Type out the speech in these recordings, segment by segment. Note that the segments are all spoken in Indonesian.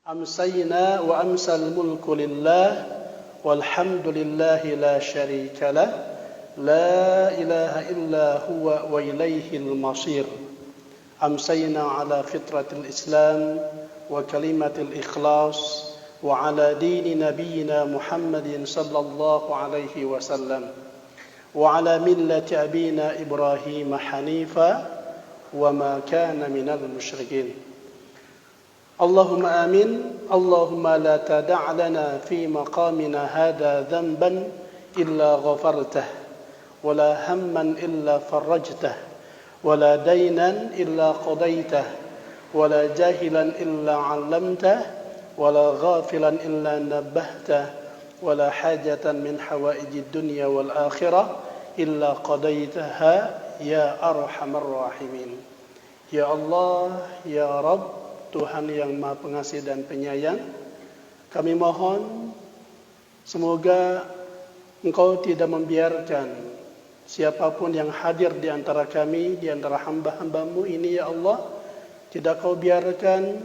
أمسينا وأمسى الملك لله والحمد لله لا شريك له لا إله إلا هو وإليه المصير أمسينا على فطرة الإسلام وكلمة الإخلاص وعلى دين نبينا محمد صلى الله عليه وسلم وعلى ملة أبينا إبراهيم حنيفا وما كان من المشركين اللهم آمين اللهم لا تدع لنا في مقامنا هذا ذنبا إلا غفرته ولا هما إلا فرجته ولا دينا إلا قضيته ولا جاهلا إلا علمته ولا غافلا إلا نبهته ولا حاجة من حوائج الدنيا والآخرة إلا قضيتها يا أرحم الراحمين يا الله يا رب Tuhan yang Maha Pengasih dan Penyayang, kami mohon semoga Engkau tidak membiarkan siapapun yang hadir di antara kami, di antara hamba-hamba-Mu ini ya Allah, tidak Kau biarkan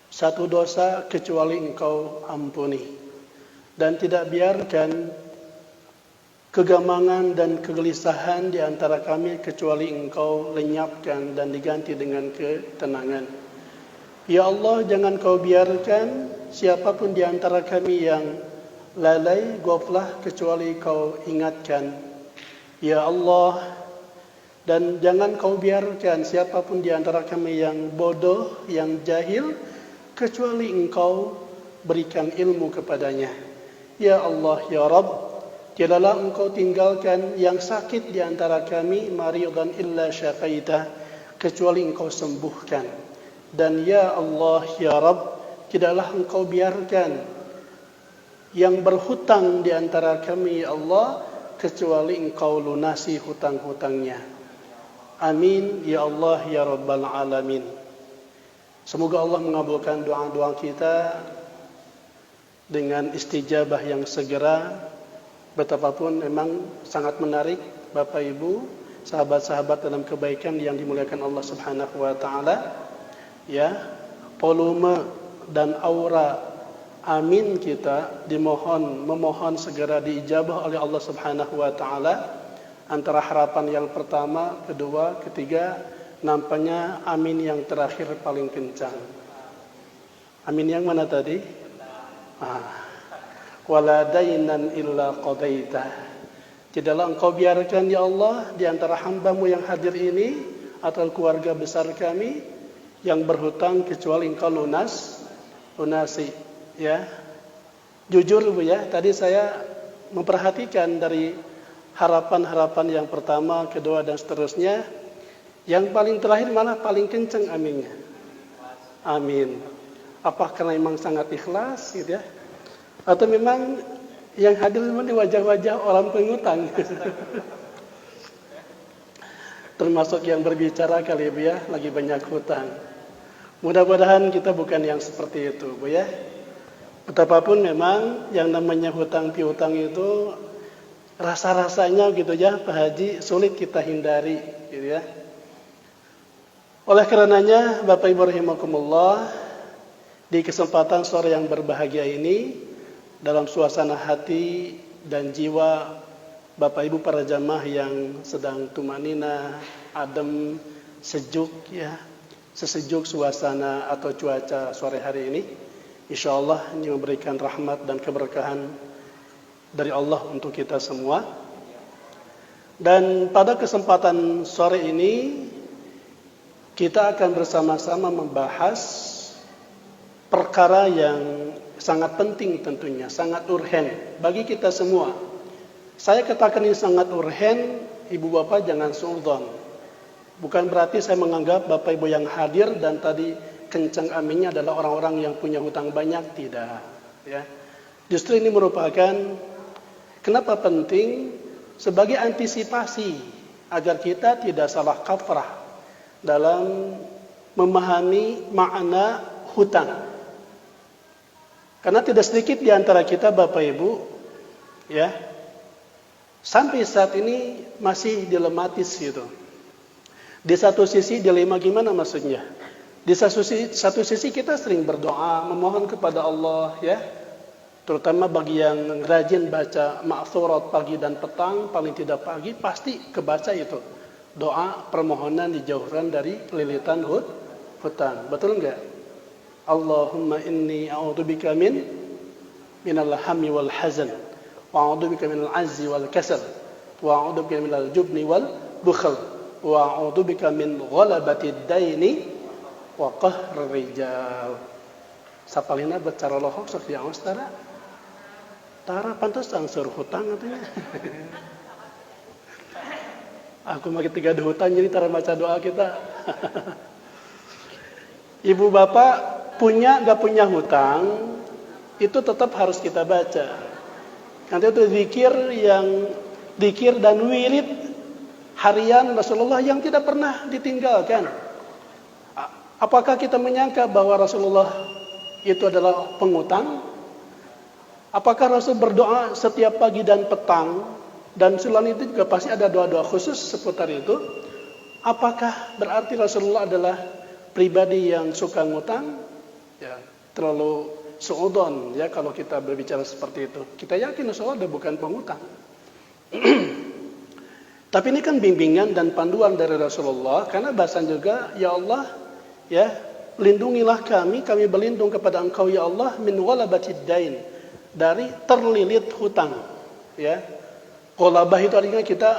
satu dosa kecuali Engkau ampuni, dan tidak biarkan kegamangan dan kegelisahan di antara kami kecuali Engkau lenyapkan dan diganti dengan ketenangan. Ya Allah, jangan Kau biarkan siapapun di antara kami yang lalai, ghaflah kecuali Kau ingatkan. Ya Allah, dan jangan Kau biarkan siapapun di antara kami yang bodoh, yang jahil kecuali Engkau berikan ilmu kepadanya. Ya Allah, ya Rabb, tidaklah Engkau tinggalkan yang sakit di antara kami maridan illa syafaitah kecuali Engkau sembuhkan. Dan ya Allah ya Rabb, tidaklah Engkau biarkan yang berhutang di antara kami ya Allah kecuali Engkau lunasi hutang-hutangnya. Amin ya Allah ya Rabbal alamin. Semoga Allah mengabulkan doa-doa kita dengan istijabah yang segera. Betapapun memang sangat menarik Bapak Ibu, sahabat-sahabat dalam kebaikan yang dimuliakan Allah Subhanahu wa taala. Ya, volume dan aura amin kita memohon segera diijabah oleh Allah Subhanahu wa taala. Antara harapan yang pertama, kedua, ketiga, nampaknya amin yang terakhir paling kencang. Amin yang mana tadi? Wala dainan illa qadaitah. Tidaklah Engkau biarkan ya Allah di antara hamba-Mu yang hadir ini atau keluarga besar kami yang berhutang kecuali Engkau lunasi ya. Jujur Bu ya, tadi saya memperhatikan dari harapan-harapan yang pertama, kedua dan seterusnya, yang paling terakhir malah paling kencang aminnya. Amin. Apa karena memang sangat ikhlas gitu ya? Atau memang yang hadir memang di wajah-wajah orang pengutang. Termasuk yang berbicara kali Bu ya, lagi banyak hutang. Mudah-mudahan kita bukan yang seperti itu Bu ya. Betapapun memang yang namanya hutang piutang itu rasa-rasanya gitu ya Pak Haji sulit kita hindari gitu ya. Oleh karenanya Bapak Ibu rahimakumullah, di kesempatan sore yang berbahagia ini, dalam suasana hati dan jiwa Bapak Ibu para jamaah yang sedang tumanina, adem, sejuk ya, sesejuk suasana atau cuaca sore hari ini, insyaallah ini memberikan rahmat dan keberkahan dari Allah untuk kita semua. Dan pada kesempatan sore ini kita akan bersama-sama membahas perkara yang sangat penting tentunya, sangat urgen bagi kita semua. Saya katakan ini sangat urgen, Ibu Bapak jangan suudzon. Bukan berarti saya menganggap Bapak Ibu yang hadir dan tadi kencang aminnya adalah orang-orang yang punya hutang banyak, tidak. Ya. Justru ini merupakan kenapa penting sebagai antisipasi agar kita tidak salah kaprah dalam memahami makna hutang. Karena tidak sedikit di antara kita Bapak Ibu ya sampai saat ini masih dilematis gitu. Di satu sisi dilema gimana maksudnya? Di satu sisi kita sering berdoa, memohon kepada Allah ya. Terutama bagi yang rajin baca ma'thurat pagi dan petang, paling tidak pagi pasti kebaca itu. Doa permohonan dijauhkan dari lilitan hutang. Betul enggak? Allahumma inni a'udzubika minal hammi wal hazan wa a'udzubika minal azzi wal kasal wa a'udzubika minal jubni wal bukhl wa a'udzubika min ghalabatid daini wa qahrir rijal. Sapalina bicara lohok sok yang ustara. Tara pantas angsur hutang katanya. Aku makin tiga hutang jadi tara baca doa kita. Ibu bapak punya gak punya hutang itu tetap harus kita baca. Nanti itu zikir dan wirid harian Rasulullah yang tidak pernah ditinggalkan. Apakah kita menyangka bahwa Rasulullah itu adalah pengutang? Apakah Rasul berdoa setiap pagi dan petang? Dan selain itu juga pasti ada doa-doa khusus seputar itu. Apakah berarti Rasulullah adalah pribadi yang suka ngutang? Ya, terlalu suudon ya kalau kita berbicara seperti itu. Kita yakin Rasulullah bukan pengutang. Tapi ini kan bimbingan dan panduan dari Rasulullah, karena bahasan juga, ya Allah, ya, lindungilah kami berlindung kepada Engkau ya Allah min ghalabatid dain, dari terlilit hutang, ya. Ghalabah itu artinya kita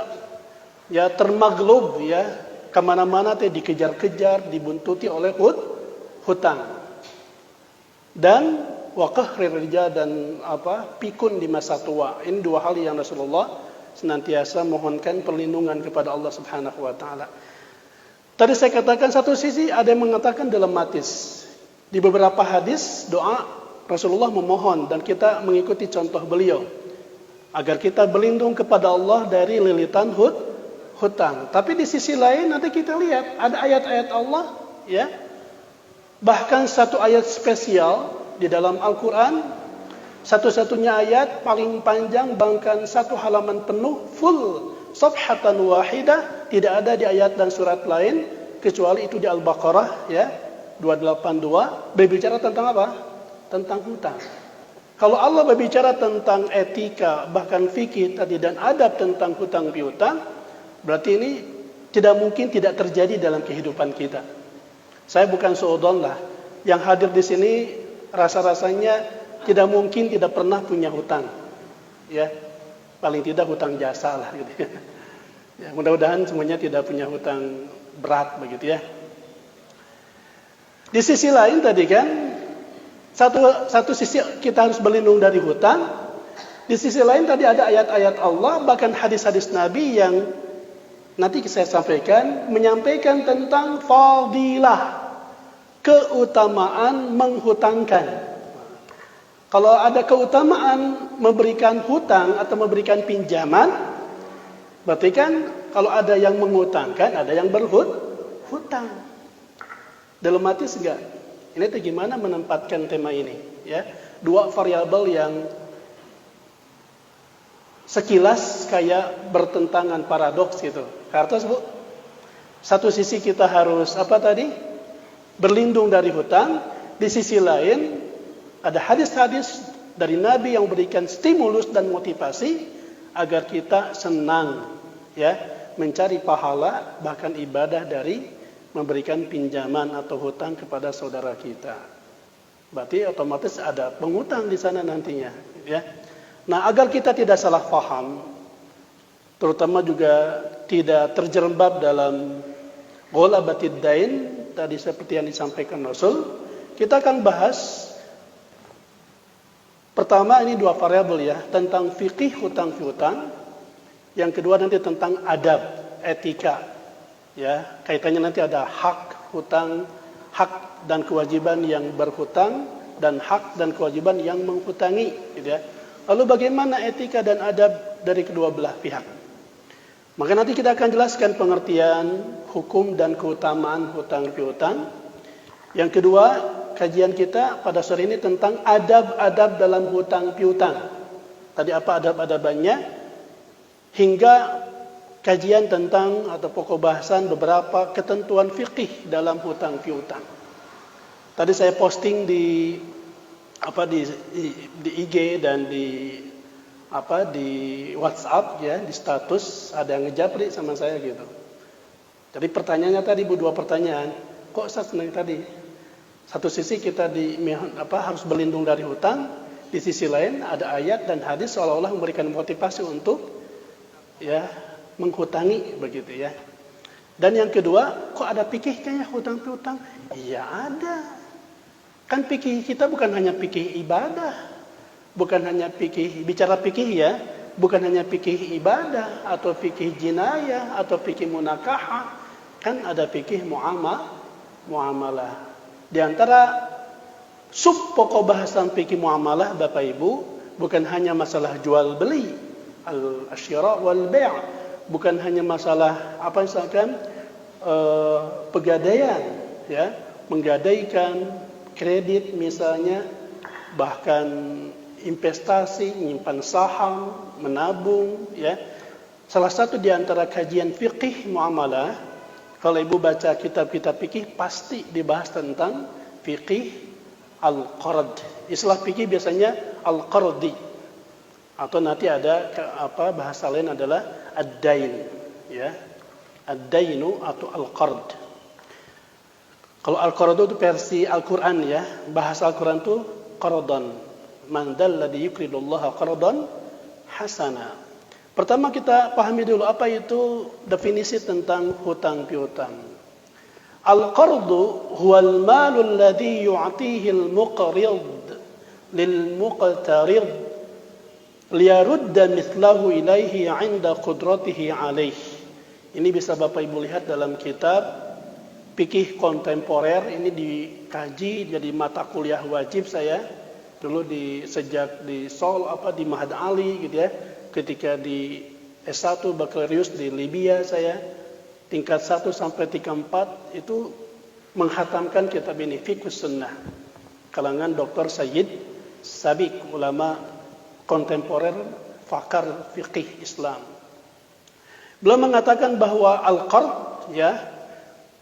ya termaglub ya, kemana-mana teh dikejar-kejar, dibuntuti oleh hutang. Dan waqahrir rijal, dan pikun di masa tua. Ini dua hal yang Rasulullah senantiasa mohonkan perlindungan kepada Allah Subhanahu wa taala. Tadi saya katakan satu sisi ada yang mengatakan dilematis. Di beberapa hadis doa Rasulullah memohon dan kita mengikuti contoh beliau agar kita berlindung kepada Allah dari lilitan hutang. Tapi di sisi lain nanti kita lihat ada ayat-ayat Allah ya. Bahkan satu ayat spesial di dalam Al-Qur'an, satu-satunya ayat paling panjang, bahkan satu halaman penuh full safhatan wahidah, tidak ada di ayat dan surat lain kecuali itu di Al-Baqarah ya 282, berbicara tentang apa? Tentang hutang. Kalau Allah berbicara tentang etika, bahkan fikih tadi dan adab tentang hutang piutang, berarti ini tidak mungkin tidak terjadi dalam kehidupan kita. Saya bukan suudon lah. Yang hadir di sini rasa-rasanya tidak mungkin tidak pernah punya hutang. Ya. Paling tidak hutang jasa lah gitu ya. Ya, mudah-mudahan semuanya tidak punya hutang berat begitu ya. Di sisi lain tadi kan satu sisi kita harus berlindung dari hutang. Di sisi lain tadi ada ayat-ayat Allah, bahkan hadis-hadis Nabi yang nanti saya sampaikan, menyampaikan tentang fadilah, keutamaan menghutangkan. Kalau ada keutamaan memberikan hutang atau memberikan pinjaman, berarti kan kalau ada yang menghutangkan, ada yang berhutang. Dilematis enggak? Ini tuh gimana menempatkan tema ini, ya? Dua variabel yang sekilas kayak bertentangan, paradoks gitu. Karena satu sisi kita harus berlindung dari hutang, di sisi lain ada hadis-hadis dari Nabi yang memberikan stimulus dan motivasi agar kita senang ya mencari pahala bahkan ibadah dari memberikan pinjaman atau hutang kepada saudara kita. Berarti otomatis ada pengutang di sana nantinya ya. Nah, agar kita tidak salah paham, terutama juga tidak terjerembab dalam ghalabatid dain tadi seperti yang disampaikan Rasul, kita akan bahas pertama ini dua variabel ya, tentang fikih hutang piutang. Yang kedua nanti tentang adab, etika. Ya, kaitannya nanti ada hak hutang, hak dan kewajiban yang berhutang dan hak dan kewajiban yang menghutangi, gitu ya. Lalu bagaimana etika dan adab dari kedua belah pihak? Maka nanti kita akan jelaskan pengertian hukum dan keutamaan hutang piutang. Yang kedua, kajian kita pada sore ini tentang adab-adab dalam hutang piutang. Tadi apa adab-adabannya? Hingga kajian tentang atau pokok bahasan beberapa ketentuan fikih dalam hutang piutang. Tadi saya posting di di IG dan di WhatsApp ya, di status ada yang ngejapri sama saya gitu. Jadi pertanyaannya tadi dua pertanyaan. Kok Ustaz senang tadi? Satu sisi kita harus berlindung dari hutang, di sisi lain ada ayat dan hadis seolah-olah memberikan motivasi untuk ya menghutangi begitu ya. Dan yang kedua, kok ada fikih kayaknya hutang piutang? Iya ada. Kan fikih kita bukan hanya fikih ibadah, bukan hanya fikih bicara fikih ya, bukan hanya fikih ibadah atau fikih jinayah atau fikih munakahah, kan ada fikih muamalah. Di antara sub pokok bahasan fikih muamalah Bapak Ibu bukan hanya masalah jual beli, al-syira' wal bai', bukan hanya masalah misalkan pegadaian ya, menggadaikan kredit misalnya, bahkan investasi, menyimpan saham, menabung ya. Salah satu di antara kajian fikih muamalah, kalau Ibu baca kitab-kitab fikih pasti dibahas tentang fikih al-qard. Istilah fikih biasanya al-qardi. Atau nanti ada bahasa lain adalah ad-dain ya. Ad-dainu atau al-qard. Kalau al-qard itu versi Al-Qur'an ya, bahasa Al-Qur'an itu qardan. Man dalladhi yuqridullaha qardan hasana. Pertama kita pahami dulu apa itu definisi tentang hutang piutang. Al-qardu huwal malu alladhi yu'tihi al-muqrid lil-muqtarid liyarudda mithlahu ilaihi 'inda qudratihi 'alaih. Ini bisa Bapak Ibu lihat dalam kitab Fikih Kontemporer, ini dikaji jadi mata kuliah wajib saya dulu sejak di Seoul di Mahad Ali gitu ya. Ketika di S1 Bakalorius di Libya saya tingkat 1 sampai tingkat 4 itu menghatamkan kitab ini Fiqh Sunnah kalangan Dr. Sayyid Sabiq, ulama kontemporer fakar fikih Islam. Beliau mengatakan bahwa al-qard ya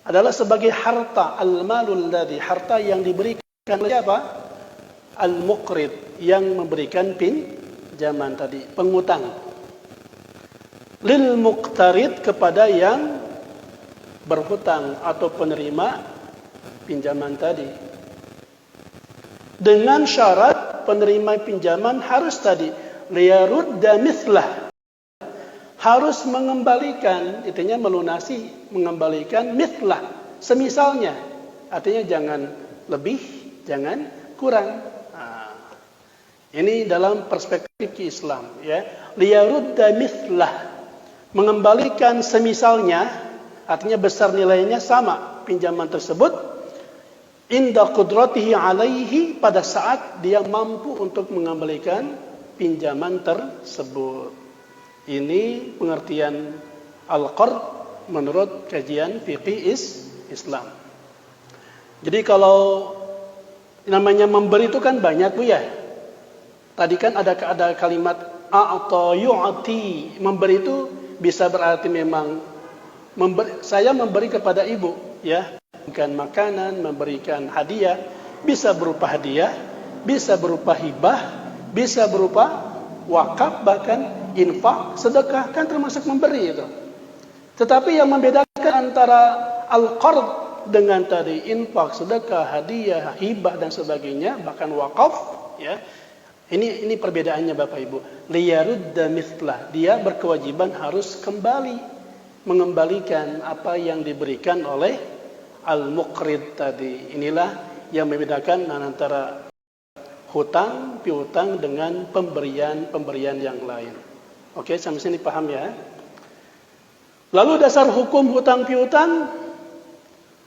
adalah sebagai harta, al-malul ladzi, harta yang diberikan oleh apa? Al-muqrid, yang memberikan pinjaman tadi, pengutang. Lil muqtarid, kepada yang berhutang atau penerima pinjaman tadi. Dengan syarat penerima pinjaman harus tadi liyarudda mithlah, harus mengembalikan, artinya melunasi, mengembalikan mithlah, semisalnya, artinya jangan lebih, jangan kurang. Ini dalam perspektif Islam ya. Liyarudda mithlah, mengembalikan semisalnya, artinya besar nilainya sama pinjaman tersebut, inda qudratihi alaihi, pada saat dia mampu untuk mengembalikan pinjaman tersebut. Ini pengertian al-qard menurut kajian fikih Islam. Jadi kalau namanya memberi itu kan banyak Bu ya. Tadi kan ada kalimat a'ta yu'ti, memberi itu bisa berarti memang saya memberi kepada ibu ya, memberikan makanan, memberikan hadiah, bisa berupa hadiah, bisa berupa hibah, bisa berupa wakaf, bahkan infak, sedekah, kan termasuk memberi itu. Tetapi yang membedakan antara al-qard dengan tadi infak, sedekah, hadiah, hibah dan sebagainya, bahkan wakaf ya. Ini perbedaannya Bapak Ibu. Liyarudda mithlah, dia berkewajiban harus kembali mengembalikan apa yang diberikan oleh al-muqrid tadi. Inilah yang membedakan antara hutang piutang dengan pemberian yang lain. Oke, sampai sini paham ya? Lalu dasar hukum hutang piutang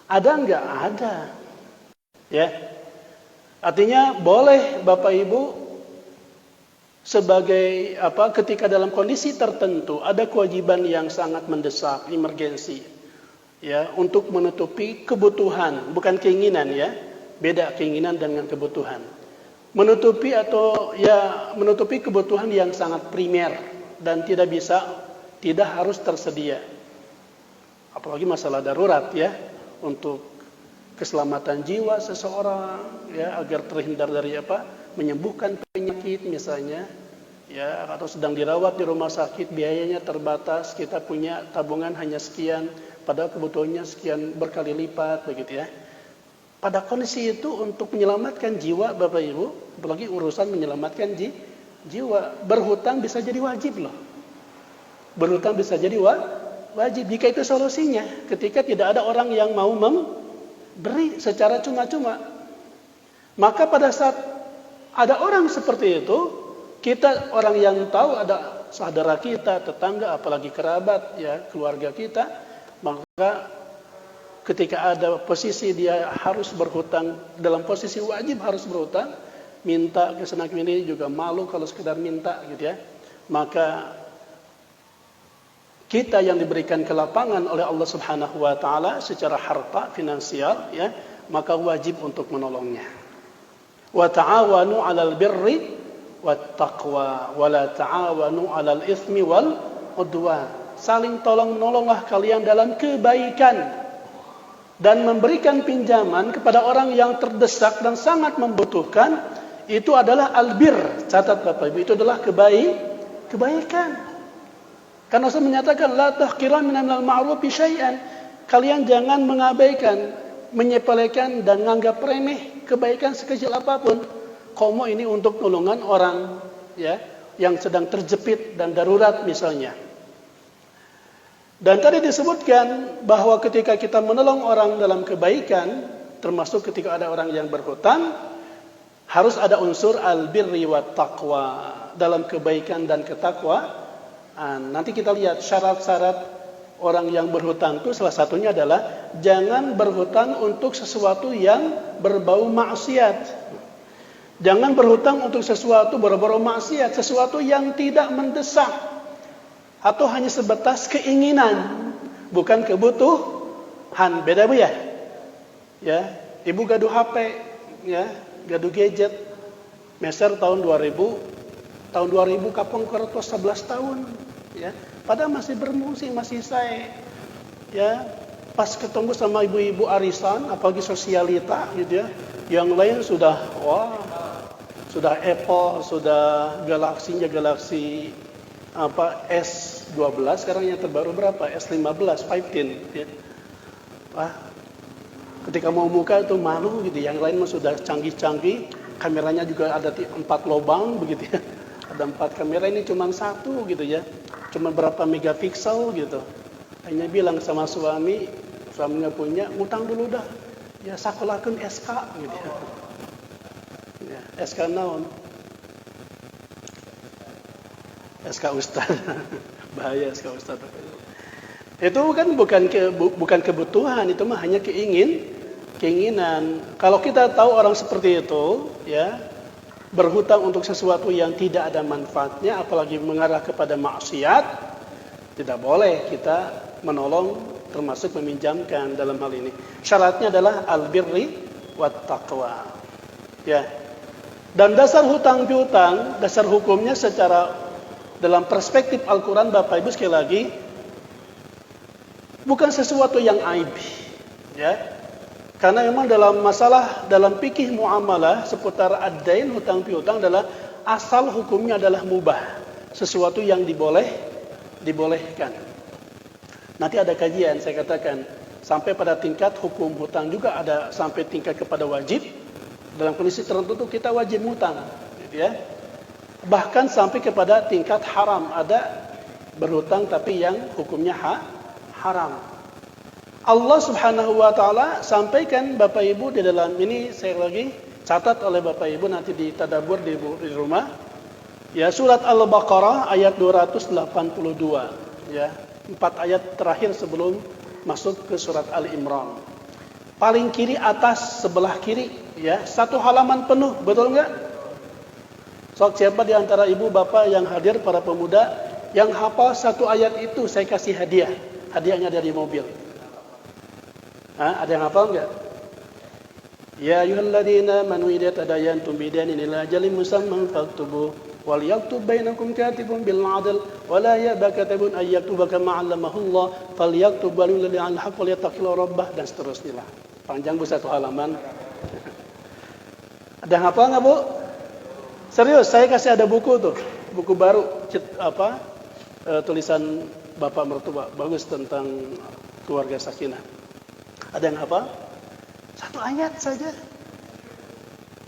ada enggak? Ada. Ya. Artinya boleh Bapak Ibu sebagai ketika dalam kondisi tertentu ada kewajiban yang sangat mendesak, emergensi. Ya, untuk menutupi kebutuhan, bukan keinginan ya. Beda keinginan dengan kebutuhan. Menutupi kebutuhan yang sangat primer dan tidak harus tersedia. Apalagi masalah darurat ya, untuk keselamatan jiwa seseorang, ya, agar terhindar dari menyembuhkan penyakit misalnya, ya, atau sedang dirawat di rumah sakit, biayanya terbatas, kita punya tabungan hanya sekian, padahal kebutuhannya sekian berkali lipat, begitu ya. Pada kondisi itu untuk menyelamatkan jiwa, Bapak Ibu, apalagi urusan menyelamatkan jiwa, berhutang bisa jadi wajib loh. Berhutang bisa jadi wajib jika itu solusinya, ketika tidak ada orang yang mau memberi secara cuma-cuma. Maka pada saat ada orang seperti itu, kita orang yang tahu, ada saudara kita, tetangga, apalagi kerabat, ya, keluarga kita, maka ketika ada posisi dia harus berhutang, dalam posisi wajib harus berhutang, minta ke sana kemari juga malu kalau sekedar minta, gitu ya. Maka kita yang diberikan kelapangan oleh Allah Subhanahu wa taala secara harta finansial, ya, maka wajib untuk menolongnya. Wa ta'awanu 'alal birri wat taqwa wa la ta'awanu 'alal itsmi wal 'udwan. Saling tolong-menolonglah kalian dalam kebaikan dan memberikan pinjaman kepada orang yang terdesak dan sangat membutuhkan. Itu adalah albir. Catat Bapak Ibu, itu adalah kebaikan. Karena Rasul menyatakan la tahqiran minal ma'rufi syai'an. Kalian jangan mengabaikan, menyepelekan dan menganggap remeh kebaikan sekecil apapun. Komo ini untuk nolongan orang, ya, yang sedang terjepit dan darurat misalnya. Dan tadi disebutkan bahwa ketika kita menolong orang dalam kebaikan, termasuk ketika ada orang yang berhutang, harus ada unsur albirri wat taqwa, dalam kebaikan dan ketakwaan. Nanti kita lihat syarat-syarat orang yang berhutang itu, salah satunya adalah jangan berhutang untuk sesuatu yang berbau maksiat. Jangan berhutang untuk sesuatu berbau maksiat, sesuatu yang tidak mendesak atau hanya sebatas keinginan, bukan kebutuhan. Beda Bu ya? Ya, ibu gaduh HP, ya, gaduh gadget. Meser tahun 2000 kapong kertos 11 tahun, ya, padahal masih berfungsi, masih saya, ya, pas ketemu sama ibu-ibu arisan, apalagi sosialita, gitu ya, yang lain sudah Apple, sudah Galaxy S12, sekarang yang terbaru berapa? S15, 15, ya. Wah, ketika mau muka itu malu gitu, yang lain mah sudah canggih-canggih, kameranya juga ada 4 lubang begitu ya. Ada 4 kamera, ini cuma 1 gitu ya. Cuma berapa megapiksel gitu. Hanya bilang sama suaminya punya, ngutang dulu dah. Ya sakolakeun SK gitu ya. Ya, SK naon? SK Ustaz. Bahaya SK Ustaz. Itu kan bukan kebutuhan, itu mah hanya keinginan. Kalau kita tahu orang seperti itu, ya, berhutang untuk sesuatu yang tidak ada manfaatnya, apalagi mengarah kepada maksiat, tidak boleh kita menolong, termasuk meminjamkan dalam hal ini. Syaratnya adalah albirri wat taqwa. Ya. Dan dasar hutang piutang, dasar hukumnya secara dalam perspektif Al-Quran, Bapak Ibu, sekali lagi, bukan sesuatu yang aib, ya. Karena memang dalam fikih muamalah seputar ad-dain, hutang piutang, adalah asal hukumnya adalah mubah, sesuatu yang dibolehkan. Nanti ada kajian, saya katakan, sampai pada tingkat hukum hutang juga ada sampai tingkat kepada wajib. Dalam kondisi tertentu kita wajib hutang, gitu ya. Bahkan sampai kepada tingkat haram, ada berhutang tapi yang hukumnya haram. Allah Subhanahu wa taala sampaikan, Bapak Ibu, di dalam ini, saya lagi catat oleh Bapak Ibu nanti ditadabur di rumah. Ya, surat Al-Baqarah ayat 282, ya. 4 ayat terakhir sebelum masuk ke surat Al-Imran. Paling kiri atas, sebelah kiri, ya, 1 halaman penuh, betul enggak? Siapa di antara ibu bapak yang hadir, para pemuda yang hafal 1 ayat itu, saya kasih hadiah. Hadiahnya dari mobil. Ada yang hafal enggak? Ya ayyuhalladzina amanu idza tadayantum bidainin ila ajalin musamman faktubu wal yaktub bainakum katibun bil 'adl wa la ya'ba katibun ay yaktuba kama 'allamahu Allah falyaktub walil 'al haqq wal yattaqi rabbah, dan seterusnya. Panjang Bu, 1 halaman. Ada yang hafal nggak Bu? Serius, saya kasih ada buku tuh, buku baru, tulisan Bapak Mertua, bagus tentang keluarga sakinah. Ada yang hafal? 1 ayat saja.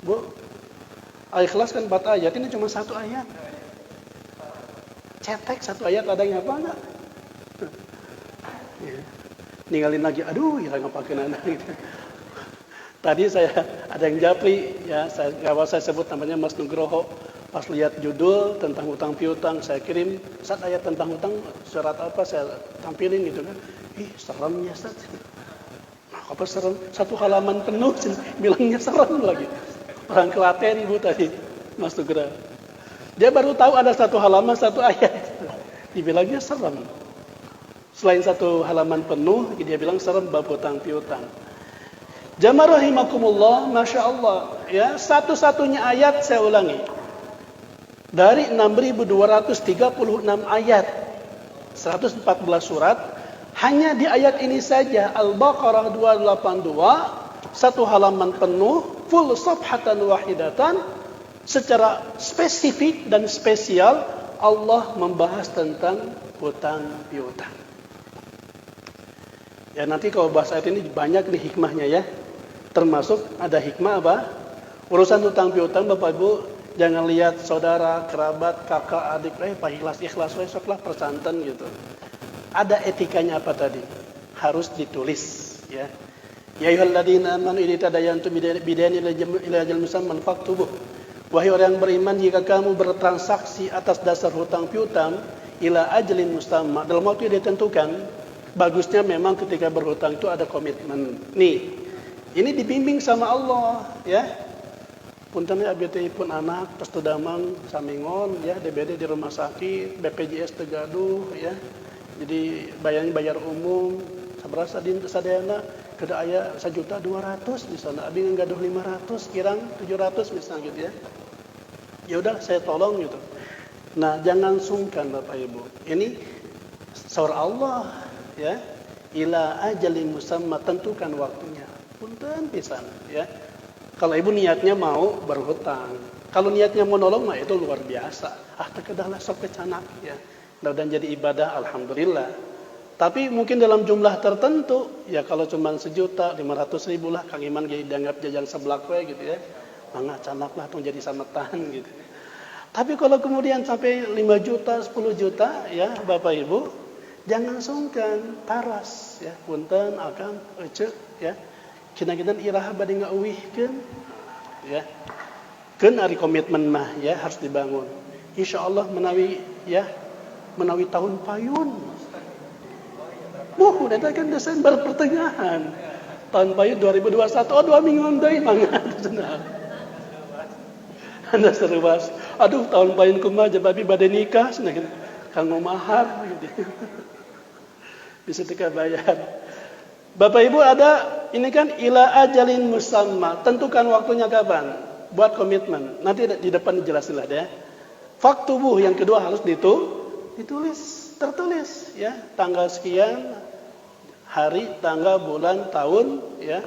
Bu, Al-Ikhlas kan 4 ayat, ini cuma 1 ayat. Cetek 1 ayat, ada yang hafal nggak? Ya. Ninggalin lagi, aduh, ya nggak pakai anak gitu. Tadi saya ada yang japri, ya, saya sebut namanya Mas Nugroho. Pas lihat judul tentang hutang piutang, saya kirim, Ustaz ayat tentang hutang, surat apa saya tampilin gitu kan. Ih, serem ya Ustaz. Nah, apa serem? 1 halaman penuh, bilangnya serem lagi. Orang Klaten Bu tadi, Mas Nugroho. Dia baru tahu ada 1 halaman, 1 ayat. Dibilangnya serem. Selain 1 halaman penuh, dia bilang serem bab hutang piutang. Jamaah rahimakumullah, Masya Allah, ya, satu-satunya ayat saya ulangi. Dari 6.236 ayat, 114 surat, hanya di ayat ini saja, Al-Baqarah 282, 1 halaman penuh, full safhatan wahidatan, secara spesifik dan spesial, Allah membahas tentang hutang piutang. Ya nanti kalau bahas ayat ini banyak nih hikmahnya ya. Termasuk ada hikmah apa? Urusan hutang piutang Bapak Ibu, jangan lihat saudara, kerabat, kakak, adik, Pak ikhlas besoklah persantan gitu. Ada etikanya apa tadi? Harus ditulis ya. Ya ayyuhalladzina amanu idza tadayantum bidainin ila ajalin musamman faktubuh. Wahai orang yang beriman, jika kamu bertransaksi atas dasar hutang piutang ila ajalin musamma, dalam waktu yang ditentukan, bagusnya memang ketika berhutang itu ada komitmen. Nih, ini dibimbing sama Allah ya. Punten ABT pun anak pastudamang samingon ya, DBD di rumah sakit, BPJS tegaduh ya. Jadi bayar umum saberasa din sadayana kada aya 1.200.000 di sana. Abi nggaduh 500, kirang 700 misalnya gitu ya. Ya udah saya tolong gitu. Nah, jangan sungkan Bapak Ibu. Ini saur Allah ya. Ila ajalin musamma, tentukan waktunya. Punten pisan ya. Kalau ibu niatnya mau berhutang, kalau niatnya mau nolong mah itu luar biasa. Ah tekedahlah sok kecanak ya. Dan jadi ibadah alhamdulillah. Tapi mungkin dalam jumlah tertentu ya, kalau cuma 1.500.000 lah Kang Iman dianggap jajan seblak we gitu ya. Mangga canak lah tuh jadi sametan gitu. Tapi kalau kemudian sampai 5 juta, 10 juta ya Bapak Ibu, jangan sungkan, taras ya. Punten akan ece ya. Kina-kina iraha bade ngeuwihkeun ya. Keun ari komitmen mah ya harus dibangun. Insyaallah menawi tahun payun. Udah kan Desember pertengahan. Tahun payun 2021, 2 minggu deui mangga cenah. Anda seruas. Aduh tahun payun kumaha jababi bade nikah cenah gitu. Kanggo mahar gitu. Bisa teka bayar. Bapak Ibu ada ini kan ila ajalin musamma, tentukan waktunya kapan, buat komitmen. Nanti di depan dijelasin lah deh. Faktubuh yang kedua harus ditulis, tertulis ya, tanggal sekian, hari, tanggal, bulan, tahun ya,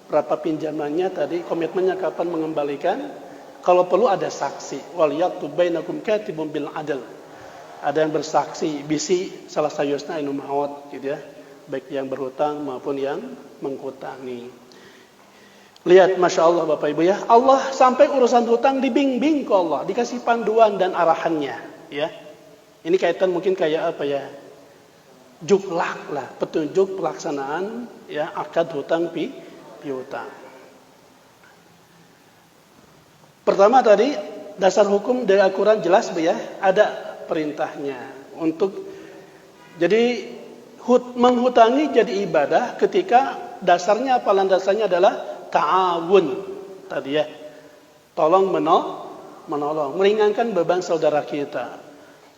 berapa pinjamannya tadi, komitmennya kapan mengembalikan. Kalau perlu ada saksi, wal yaktub bainakum katibun bil adl. Ada yang bersaksi, bisi salah sayusna anu maot gitu ya. Baik yang berhutang maupun yang menghutangi. Lihat Masya Allah Bapak Ibu ya, Allah sampai urusan hutang dibimbing ke Allah, dikasih panduan dan arahannya ya. Ini kaitan mungkin kayak apa ya, juklak lah, petunjuk pelaksanaan ya akad hutang piutang. Pertama tadi dasar hukum dari Al-Quran jelas Bu ya, ada perintahnya untuk jadi menghutangi jadi ibadah ketika dasarnya apa, landasannya adalah ta'awun tadi ya, tolong menolong, meringankan beban saudara kita.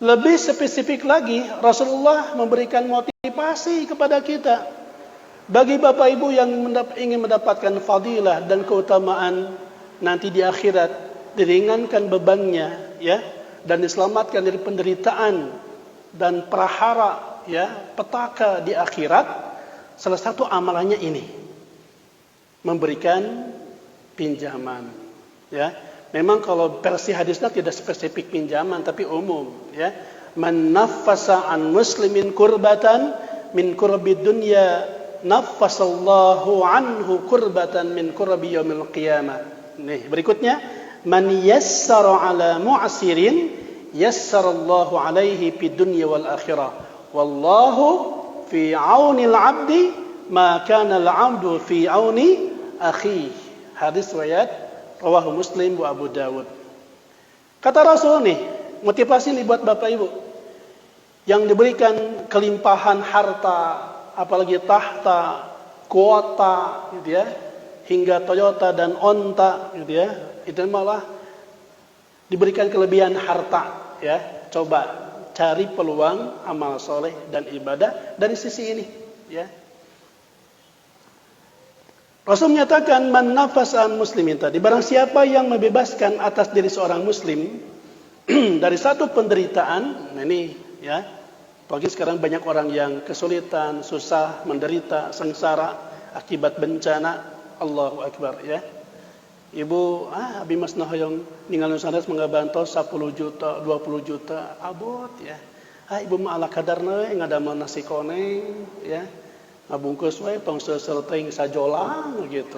Lebih spesifik lagi, Rasulullah memberikan motivasi kepada kita bagi Bapak Ibu yang ingin mendapatkan fadilah dan keutamaan nanti di akhirat, diringankan bebannya ya, dan diselamatkan dari penderitaan dan prahara ya, petaka di akhirat. Salah satu amalannya ini memberikan pinjaman. Ya, memang kalau versi hadisnya tidak spesifik pinjaman, tapi umum. Ya, man naffasa an muslimin kurbatan min kurbi dunya naffasallahu anhu kurbatan min kurbi yaumil qiyamah. Nih, berikutnya man yassara ala mu'sirin yassarallahu alaihi fid dunya wal akhirah. Wallahu fi aunil 'abdi ma kana al-'abdu fi auni akhi. Hadis riwayat rawahu Muslim wa Abu Dawud. Kata Rasul nih, motivasi nih buat Bapak Ibu yang diberikan kelimpahan harta, apalagi tahta, kuota gitu ya, hingga Toyota dan onta gitu ya. Itu malah diberikan kelebihan harta ya. Coba cari peluang amal soleh dan ibadah dari sisi ini ya. Rasul menyatakan man nafasan muslimin tadi, barang siapa yang membebaskan atas diri seorang muslim dari satu penderitaan. Nah ini ya, apalagi sekarang banyak orang yang kesulitan, susah, menderita, sengsara akibat bencana. Allahu Akbar ya. Ibu abi mas nahoyong ninggalin sanes menggabanto 10 juta, 20 juta abot ya. Ibu mah ala kadarna ngadamel nasi koneng ya. Ngabungkus wae tong seselteng sajolang gitu.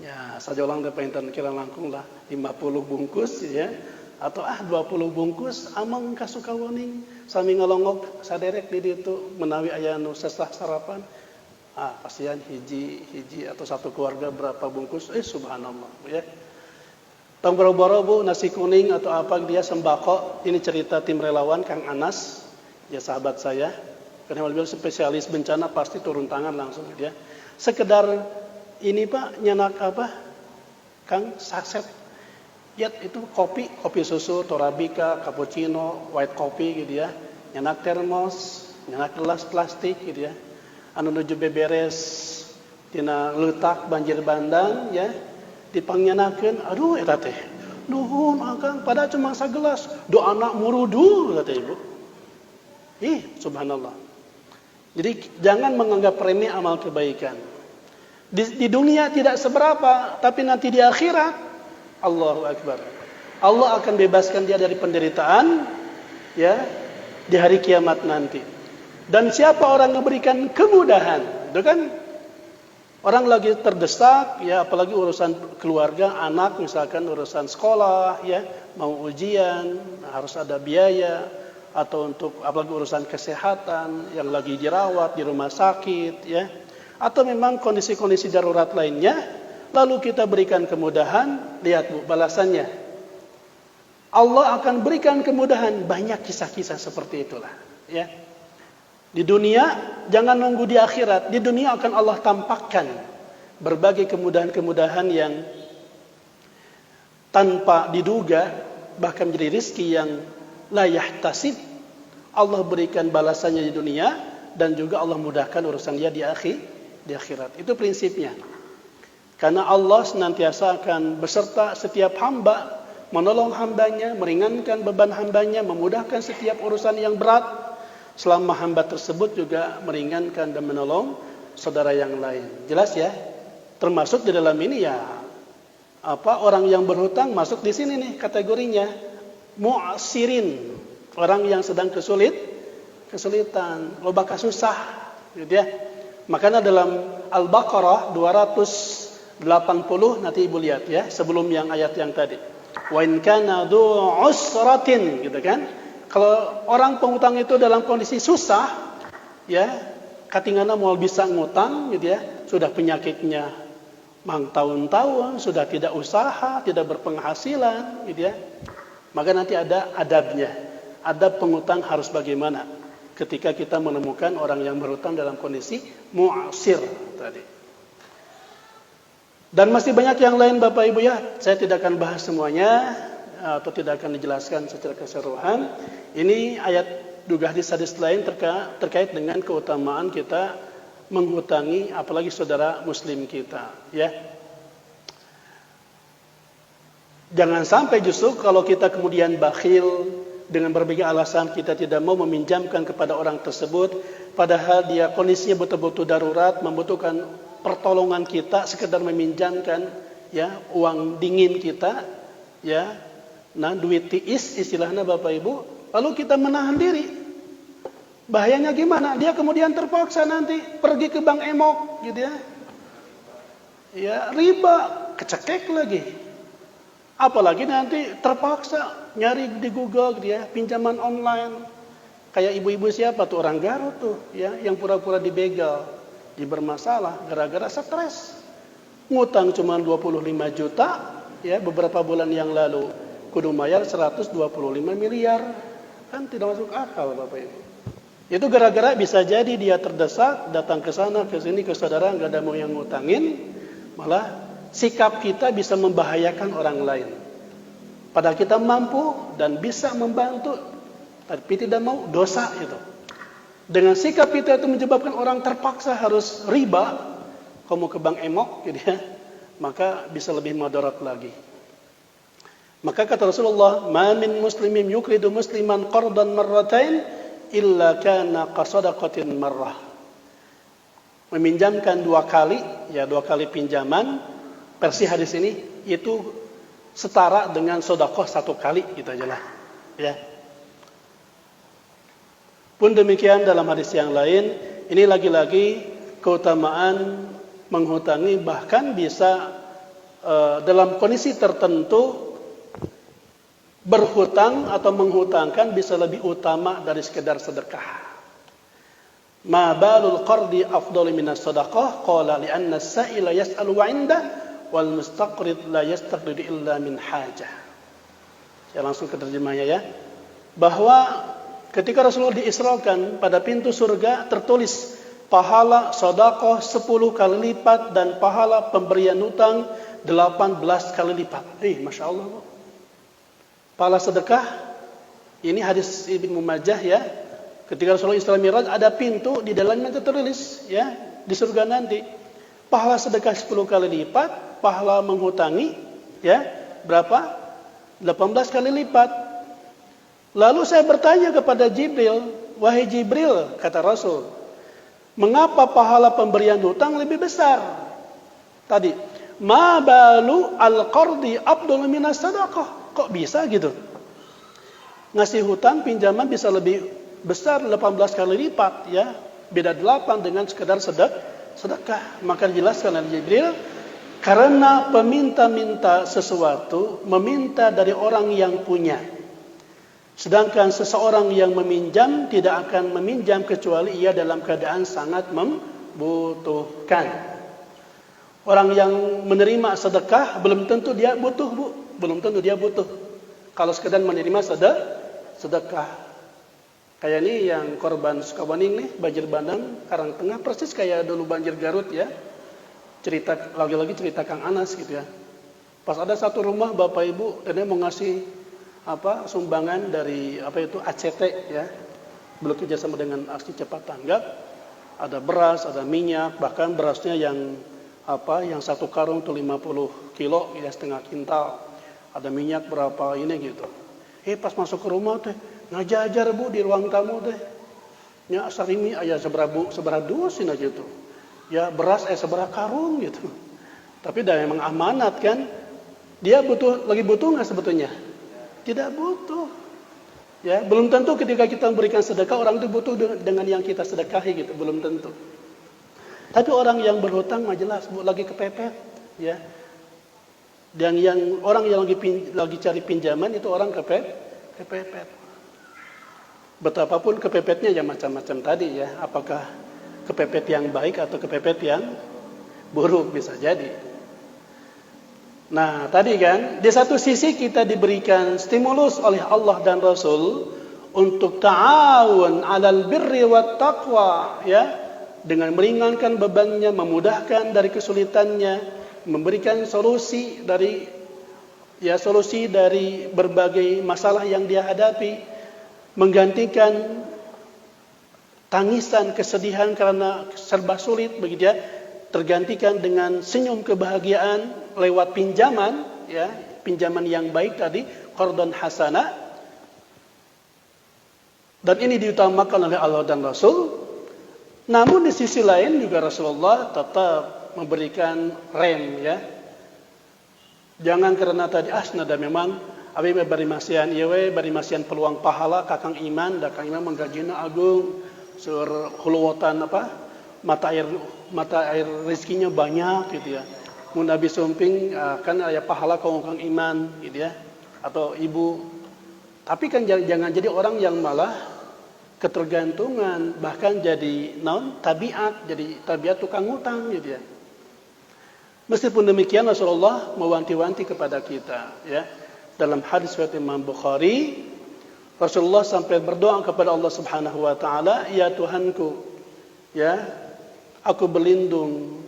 Ya, sajolang teh painten kira langkung lah 50 bungkus ya. Atau 20 bungkus amang kasukawoning sami ngelongok saderek di ditu menawi aya nu sesah sarapan. Pasien hiji atau satu keluarga berapa bungkus? Subhanallah ya. Tong boro-boro Bu nasi kuning atau apa dia sembako. Ini cerita tim relawan Kang Anas, ya sahabat saya. Karena beliau spesialis bencana pasti turun tangan langsung dia. Sekedar ini Pak nyenak apa? Kang saset. Ya itu kopi susu, Torabika, cappuccino, white coffee gitu ya. Nyenak termos, nyenak gelas plastik gitu ya. Anu nuju beberes tina letak banjir bandang ya. Dipangnyenakeun, aduh eta teh. Nuhun Akang, pada cuma sagelas. Doa anak murudu kata Ibu. Subhanallah. Jadi jangan menganggap remeh amal kebaikan. Di dunia tidak seberapa, tapi nanti di akhirat, Allahu Akbar. Allah akan bebaskan dia dari penderitaan, ya, di hari kiamat nanti. Dan siapa orang yang memberikan kemudahan, itu kan orang lagi terdesak, ya, apalagi urusan keluarga, anak, misalkan urusan sekolah, ya, mau ujian, harus ada biaya. Atau untuk apalagi urusan kesehatan yang lagi dirawat di rumah sakit ya, atau memang kondisi-kondisi darurat lainnya, lalu kita berikan kemudahan. Lihat Bu balasannya, Allah akan berikan kemudahan. Banyak kisah-kisah seperti itulah ya. Di dunia jangan nunggu di akhirat, di dunia akan Allah tampakkan berbagai kemudahan-kemudahan yang tanpa diduga, bahkan menjadi rezeki yang la yahtasib. Allah berikan balasannya di dunia dan juga Allah mudahkan urusan dia di akhirat. Itu prinsipnya. Karena Allah senantiasa akan beserta setiap hamba, menolong hambanya, meringankan beban hambanya, memudahkan setiap urusan yang berat, selama hamba tersebut juga meringankan dan menolong saudara yang lain. Jelas ya? Termasuk di dalam ini ya, orang yang berhutang masuk di sini nih kategorinya. Mu'sirin, orang yang sedang kesulitan, loba kasusah gitu ya. Makanya dalam Al-Baqarah 280 nanti Ibu lihat ya, sebelum yang ayat yang tadi. Wa in kana du usratin gitu kan. Kalau orang pengutang itu dalam kondisi susah ya, katingana mau bisa ngutang gitu ya, sudah penyakitnya mang tahun-tahun, sudah tidak usaha, tidak berpenghasilan gitu ya. Maka nanti ada adabnya. Adab pengutang harus bagaimana ketika kita menemukan orang yang berhutang dalam kondisi mu'sir tadi. Dan masih banyak yang lain Bapak Ibu ya. Saya tidak akan bahas semuanya atau tidak akan dijelaskan secara keseluruhan. Ini ayat juga hadis-hadis lain terkait dengan keutamaan kita menghutangi apalagi saudara muslim kita ya. Jangan sampai justru kalau kita kemudian bakhil dengan berbagai alasan kita tidak mau meminjamkan kepada orang tersebut, padahal dia kondisinya betul-betul darurat, membutuhkan pertolongan kita, sekedar meminjamkan ya uang dingin kita, ya, nah duit tiis istilahnya Bapak Ibu, lalu kita menahan diri. Bahayanya gimana? Dia kemudian terpaksa nanti pergi ke bank emok, gitu ya. Ya riba, kecekek lagi. Apalagi nanti terpaksa nyari di Google, gitu ya, pinjaman online. Kayak ibu-ibu siapa tuh, orang Garut tuh, ya, yang pura-pura dibegal, bermasalah gara-gara stres. Ngutang cuma 25 juta, ya, beberapa bulan yang lalu kudu bayar 125 miliar. Kan tidak masuk akal Bapak Ibu. Itu gara-gara bisa jadi dia terdesak, datang ke sana, ke sini, ke saudara, nggak ada mau yang ngutangin, malah sikap kita bisa membahayakan orang lain. Padahal kita mampu dan bisa membantu, tapi tidak mau, dosa itu. Dengan sikap kita itu menyebabkan orang terpaksa harus riba, kamu ke bank emok, gitu ya, maka bisa lebih mudarat lagi. Maka kata Rasulullah, "Ma min muslimin yukridu musliman qardan marratain illa kana qasadaqatin marrah." Meminjamkan dua kali pinjaman, versi hadis ini itu setara dengan sedekah satu kali, gitu aja lah, ya. Pun demikian dalam hadis yang lain, ini lagi-lagi keutamaan menghutangi, bahkan bisa dalam kondisi tertentu berhutang atau menghutangkan bisa lebih utama dari sekedar sedekah. Ma balul qardi afdalu minas sadaqah? Qala li'anna as-sa'ila yas'alu 'inda wal mustaqrid la yastaqridu illa min hajah. Saya langsung ke terjemahnya ya. Bahwa ketika Rasulullah diisrakan, pada pintu surga tertulis pahala sedekah 10 kali lipat dan pahala pemberian hutang 18 kali lipat. Masya Allah. Pahala sedekah, ini hadis Ibnu Majah ya. Ketika Rasulullah Isra Mi'raj ada pintu di dalamnya tertulis ya di surga nanti. Pahala sedekah 10 kali lipat, pahala menghutangi ya berapa? 18 kali lipat. Lalu saya bertanya kepada Jibril, "Wahai Jibril," kata Rasul, "mengapa pahala pemberian hutang lebih besar?" Tadi, "Ma balu al-qardi afdalu minas sadaqah." Kok bisa gitu? Ngasih hutang pinjaman bisa lebih besar 18 kali lipat ya. Beda 8 dengan sekedar sedekah. Maka dijelaskan oleh Jibril, karena peminta minta sesuatu meminta dari orang yang punya. Sedangkan seseorang yang meminjam tidak akan meminjam kecuali ia dalam keadaan sangat membutuhkan. Orang yang menerima sedekah belum tentu dia butuh, Bu. Belum tentu dia butuh. Kalau sekedar menerima sedekah. Kayak ini yang korban Sukawaning nih, banjir bandang Karangtengah, persis kayak dulu banjir Garut ya. Cerita lagi-lagi cerita Kang Anas gitu ya. Pas ada satu rumah Bapak Ibu, dan dia mau ngasih sumbangan dari ACT ya. Bekerja sama dengan aksi cepat tanggap. Ada beras, ada minyak, bahkan berasnya yang satu karung tuh 50 kilo ya, setengah kintal. Ada minyak berapa ini gitu. Pas masuk ke rumah teh ngajajar Bu di ruang tamu teh. Nya sarimi aya seberapa dusin aja tuh. Ya beras seberapa karung gitu. Tapi dah memang amanat kan. Dia lagi butuh nggak sebetulnya? Tidak butuh. Ya, belum tentu ketika kita memberikan sedekah orang itu butuh dengan yang kita sedekahi gitu, belum tentu. Tapi orang yang berhutang mah jelas Bu lagi kepepet ya. Dan orang yang lagi cari pinjaman itu orang kepepet. Betapapun kepepetnya ya macam-macam tadi ya. Apakah kepepet yang baik atau kepepet yang buruk bisa jadi. Nah, tadi kan di satu sisi kita diberikan stimulus oleh Allah dan Rasul untuk ta'awun 'alal birri wat taqwa ya, dengan meringankan bebannya, memudahkan dari kesulitannya, memberikan solusi dari berbagai masalah yang dia hadapi, menggantikan tangisan kesedihan karena serba sulit begitu ya, tergantikan dengan senyum kebahagiaan lewat pinjaman ya, pinjaman yang baik tadi, qardan hasanah. Dan ini diutamakan oleh Allah dan Rasul. Namun di sisi lain juga Rasulullah tetap memberikan rem ya. Jangan karena tadi asnada memang abi bari masian ieu we bari masian peluang pahala kakang iman da kang iman menggajina agung sur huluwatan mata air rezekinya banyak gitu ya. Mun abi sumping kan aya pahala kang iman gitu ya atau ibu. Tapi kan jangan jadi orang yang malah ketergantungan bahkan jadi tabiat tukang hutang gitu ya. Meskipun demikian Rasulullah mewanti-wanti kepada kita ya. Dalam hadis riwayat Imam Bukhari, Rasulullah sampai berdoa kepada Allah Subhanahu wa taala, "Ya Tuhanku, ya, aku berlindung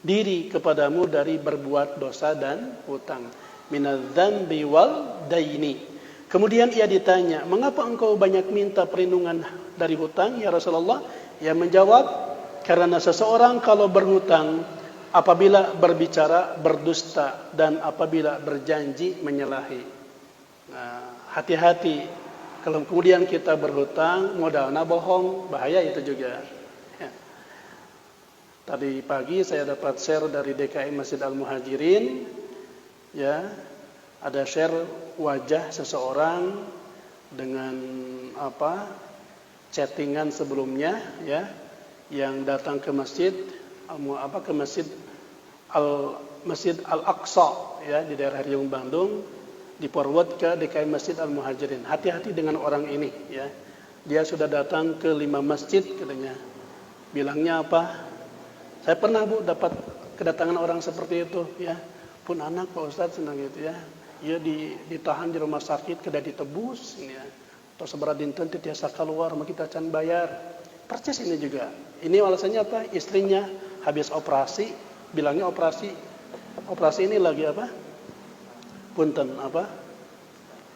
diri kepadamu dari berbuat dosa dan hutang. Minadz-dzambi wal daini." Kemudian ia ditanya, "Mengapa engkau banyak minta perlindungan dari hutang, ya Rasulullah?" Ia menjawab, "Karena seseorang kalau berhutang, apabila berbicara berdusta dan apabila berjanji menyalahi." Nah, hati-hati kalau kemudian kita berhutang modalnya bohong, bahaya itu juga. Ya. Tadi pagi saya dapat share dari DKI Masjid Al-Muhajirin, ya, ada share wajah seseorang dengan chattingan sebelumnya, ya, yang datang ke masjid. Ke Masjid Al-Aqsa ya di daerah Riung Bandung, di-forward ke DKI Masjid Al-Muhajirin. Hati-hati dengan orang ini ya. Dia sudah datang ke 5 masjid katanya. Bilangnya apa? Saya pernah Bu dapat kedatangan orang seperti itu ya. Pun anak Pak Ustadz senang gitu ya. Ia ditahan di rumah sakit kada ditebus ini ya. Atau seberat dinten tiasa keluar mah kita can bayar. Persis ini juga. Ini alasannya apa? Istrinya habis operasi, bilangnya operasi ini lagi punten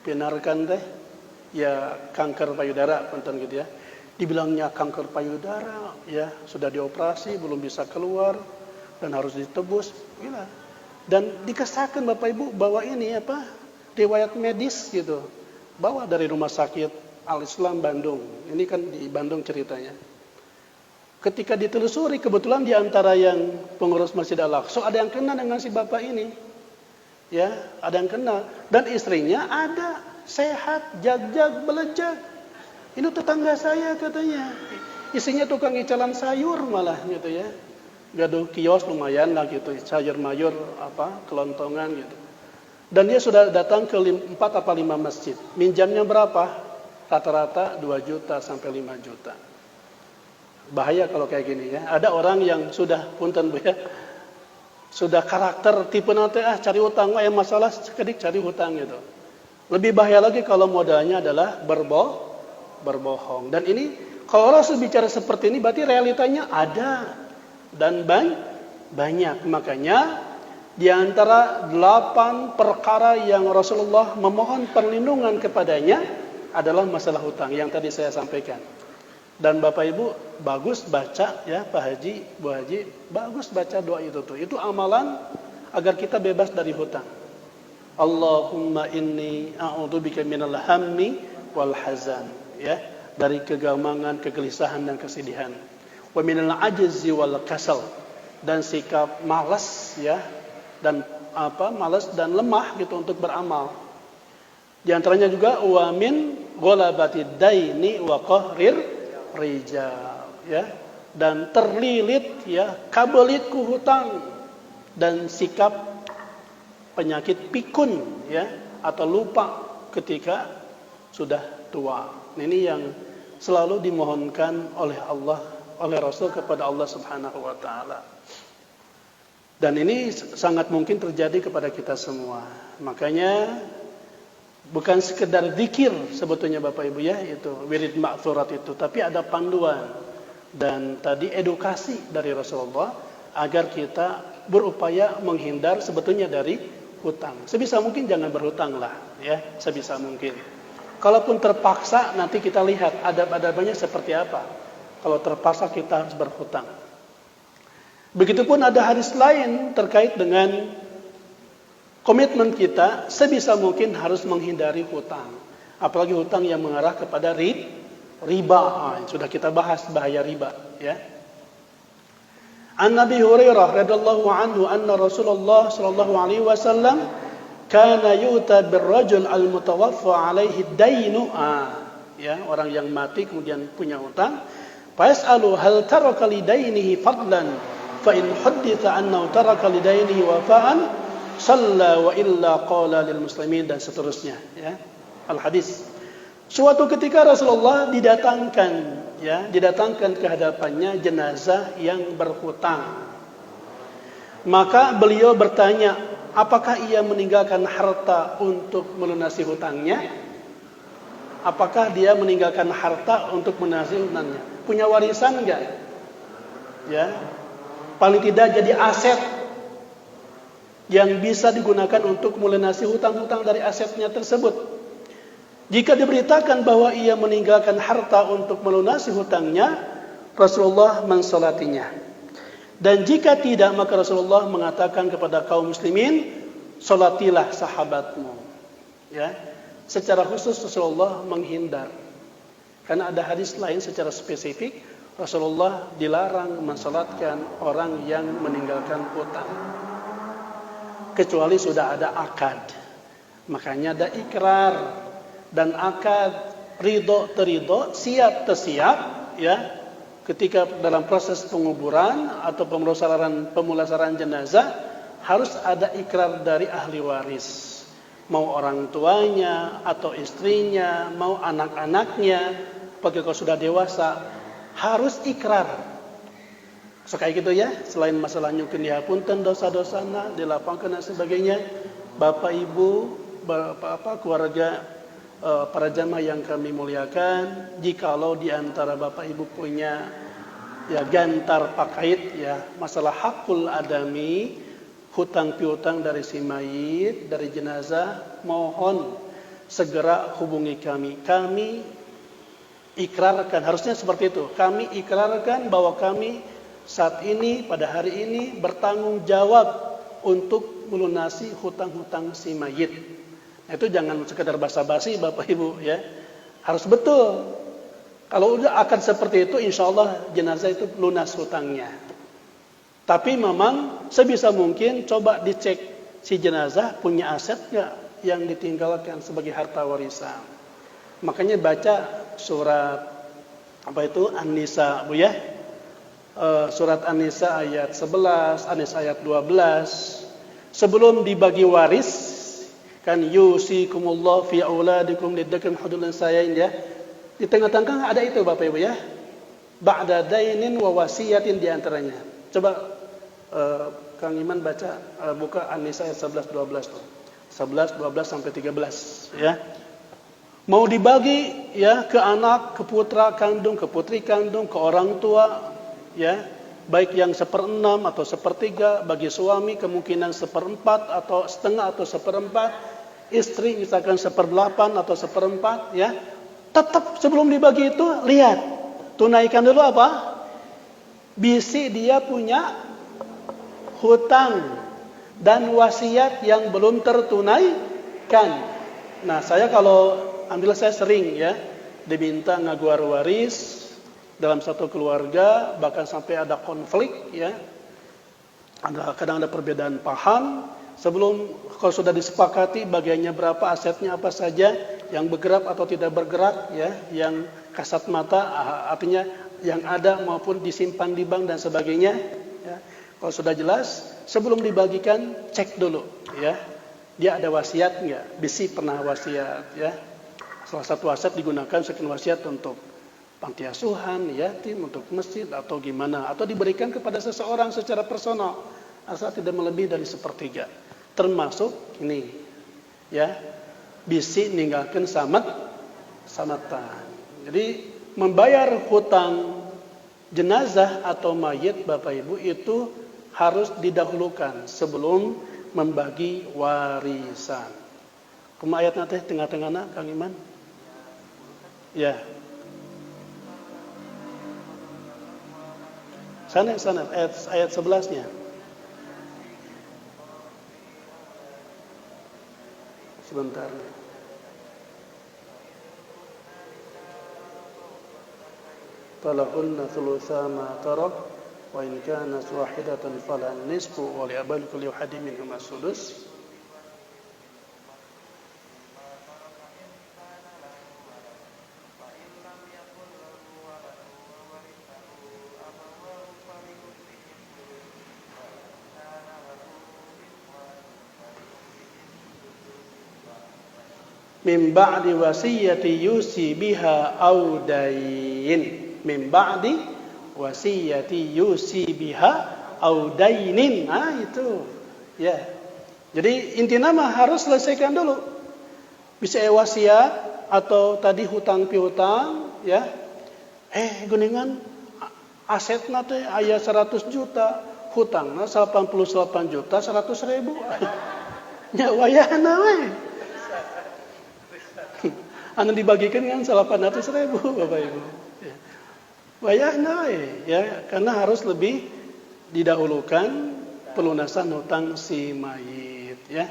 pinarkan teh ya kanker payudara punten gitu ya. Dibilangnya kanker payudara ya, sudah dioperasi belum bisa keluar dan harus ditebus gila. Dan dikesahkan Bapak Ibu bahwa ini riwayat medis gitu. Bawa dari rumah sakit Al-Islam Bandung. Ini kan di Bandung ceritanya. Ketika ditelusuri, kebetulan di antara yang pengurus Masjid Al-Aqsa ada yang kena dengan si bapak ini. Ya, ada yang kena. Dan istrinya ada, sehat, jag-jag, belejag. Ini tetangga saya katanya. Istrinya tukang icalan sayur malah gitu ya. Gaduh kios lumayan lah gitu, sayur mayur kelontongan gitu. Dan dia sudah datang ke 4 apa 5 masjid. Minjamnya berapa? Rata-rata 2 juta sampai 5 juta. Bahaya kalau kayak gini ya. Ada orang yang sudah punten Bu ya. Sudah karakter tipe nanti cari utang, masalah sekedik cari hutang gitu. Lebih bahaya lagi kalau modalnya adalah berbohong. Dan ini kalau Rasul bicara seperti ini berarti realitanya ada dan banyak. Makanya di antara 8 perkara yang Rasulullah memohon perlindungan kepadanya adalah masalah hutang yang tadi saya sampaikan. Dan Bapak Ibu bagus baca ya Pak Haji, Bu Haji, bagus baca doa itu tuh. Itu amalan agar kita bebas dari hutang. Allahumma inni a'udzubika minal hammi wal hazan ya, dari kegamangan, kegelisahan dan kesedihan. Wa minal ajzi wal kasal, dan sikap malas ya, dan malas dan lemah gitu untuk beramal. Di antaranya juga wa min ghalabatid daini wa qahrir rijal ya, dan terlilit ya, kabelit ku hutang, dan sikap penyakit pikun ya, atau lupa ketika sudah tua. Ini yang selalu dimohonkan oleh Allah, oleh Rasul kepada Allah Subhanahu wa taala. Dan ini sangat mungkin terjadi kepada kita semua. Makanya bukan sekedar zikir sebetulnya Bapak Ibu ya, itu wirid ma'thurat itu, tapi ada panduan dan tadi edukasi dari Rasulullah agar kita berupaya menghindar sebetulnya dari hutang. Sebisa mungkin jangan berhutang lah ya, sebisa mungkin. Kalaupun terpaksa nanti kita lihat adab-adabnya seperti apa. Kalau terpaksa kita harus berhutang. Begitupun ada hadis lain terkait dengan komitmen kita sebisa mungkin harus menghindari hutang. Apalagi hutang yang mengarah kepada riba. Sudah kita bahas bahaya riba ya. An Nabi Hurairah radhiyallahu anhu anna Rasulullah sallallahu alaihi wasallam kana yu'ta birrajul al-mutawaffa alaihi dainu. Ya, orang yang mati kemudian punya hutang. Fayasalu hal taraka lidainihi fadlan fa in hudditha annahu taraka lidainihi wafa'an shalla wa illa qala lil muslimin, dan seterusnya, ya. Al hadis. Suatu ketika Rasulullah didatangkan ke hadapannya jenazah yang berhutang. Maka beliau bertanya, apakah ia meninggalkan harta untuk melunasi hutangnya? Apakah dia meninggalkan harta untuk melunasi hutangnya? Punya warisan enggak? Ya. Paling tidak jadi aset yang bisa digunakan untuk melunasi hutang-hutang dari asetnya tersebut. Jika diberitakan bahwa ia meninggalkan harta untuk melunasi hutangnya, Rasulullah mensolatinya. Dan jika tidak, maka Rasulullah mengatakan kepada kaum muslimin, solatilah sahabatmu. Ya, secara khusus Rasulullah menghindar. Karena ada hadis lain secara spesifik, Rasulullah dilarang mensolatkan orang yang meninggalkan hutang. Kecuali sudah ada akad. Makanya ada ikrar. Dan akad ridho terido, siap tersiap, ya, ketika dalam proses penguburan atau pemulasaran jenazah harus ada ikrar dari ahli waris, mau orang tuanya atau istrinya, mau anak-anaknya, bagi kalau sudah dewasa harus ikrar. So kayak gitu ya, selain masalah nyukin dihapunten dosa-dosana, dilapangkan dan sebagainya, bapak ibu, keluarga, para jamaah yang kami muliakan, jikalau di antara bapak ibu punya ya gantar pakait, ya, masalah hakul adami, hutang piutang dari si mayit, dari jenazah, mohon segera hubungi kami. Kami ikrarkan, harusnya seperti itu. Kami ikrarkan bahwa kami saat ini, pada hari ini bertanggung jawab untuk melunasi hutang-hutang si mayit. Itu jangan sekedar basa-basi Bapak Ibu, ya. Harus betul. Kalau udah akan seperti itu, insya Allah jenazah itu lunas hutangnya. Tapi memang sebisa mungkin coba dicek si jenazah punya aset nggak yang ditinggalkan sebagai harta warisan. Makanya baca surat apa itu An-Nisa, Bu, ya. Surat An-Nisa ayat 11, An-Nisa ayat 12. Sebelum dibagi waris, kan yusikumullah fi auladikum lidzakari hudul unsayain, ya. Di tengah-tengah ada itu Bapak Ibu, ya. Ba'da dainin wa wasiyatin di antaranya. Coba Kang Iman baca buka An-Nisa ayat 11 12 tuh. 11 12 sampai 13, ya. Mau dibagi, ya, ke anak, ke putra kandung, ke putri kandung, ke orang tua, ya. Baik yang 1/6 atau 1/3, bagi suami kemungkinan 1/4 atau setengah atau 1/4. Istri misalkan 1/8 atau 1/4, ya. Tetap sebelum dibagi itu lihat, tunaikan dulu apa? Bisi dia punya hutang dan wasiat yang belum tertunaikan. Nah, saya saya sering, ya, diminta ngaguar waris dalam satu keluarga, bahkan sampai ada konflik, ya. Kadang ada perbedaan paham. Sebelum kalau sudah disepakati bagiannya berapa, asetnya apa saja, yang bergerak atau tidak bergerak, ya, yang kasat mata, artinya yang ada maupun disimpan di bank dan sebagainya, ya. Kalau sudah jelas, sebelum dibagikan cek dulu, ya, dia ada wasiat nggak? Bisi pernah wasiat, ya. Salah satu aset digunakan sekian wasiat untuk panti asuhan, yatim, untuk masjid atau gimana, atau diberikan kepada seseorang secara personal, asal tidak melebihi dari 1/3. Termasuk ini, ya, bisi ninggalkan samatan. Jadi membayar hutang jenazah atau mayit Bapak Ibu itu harus didahulukan sebelum membagi warisan. Kuma ayat nanti tengah-tengahna Kang Iman. Ya. Sana ayat 11-nya. Sebentar. Falahunna thulutsa ma tarak wa in kana wahidatan fala nisfu wa li abal kulli wahidin minhum as-sudus. Min ba'di wasiyati yusi biha aw dain. Min ba'di wasiyati yusi biha aw dainin. Nah itu. Ya. Jadi intinya mah harus selesaikan dulu. Bisa wasiat atau tadi hutang piutang, ya. Geningan asetna teh aya 100 juta, hutangna 88 juta 100.000. Nya wayahna we. Anu dibagikan kan 800.000 Bapak Ibu. Ya. Wayahna ya, karena harus lebih didahulukan pelunasan hutang si mayit ya.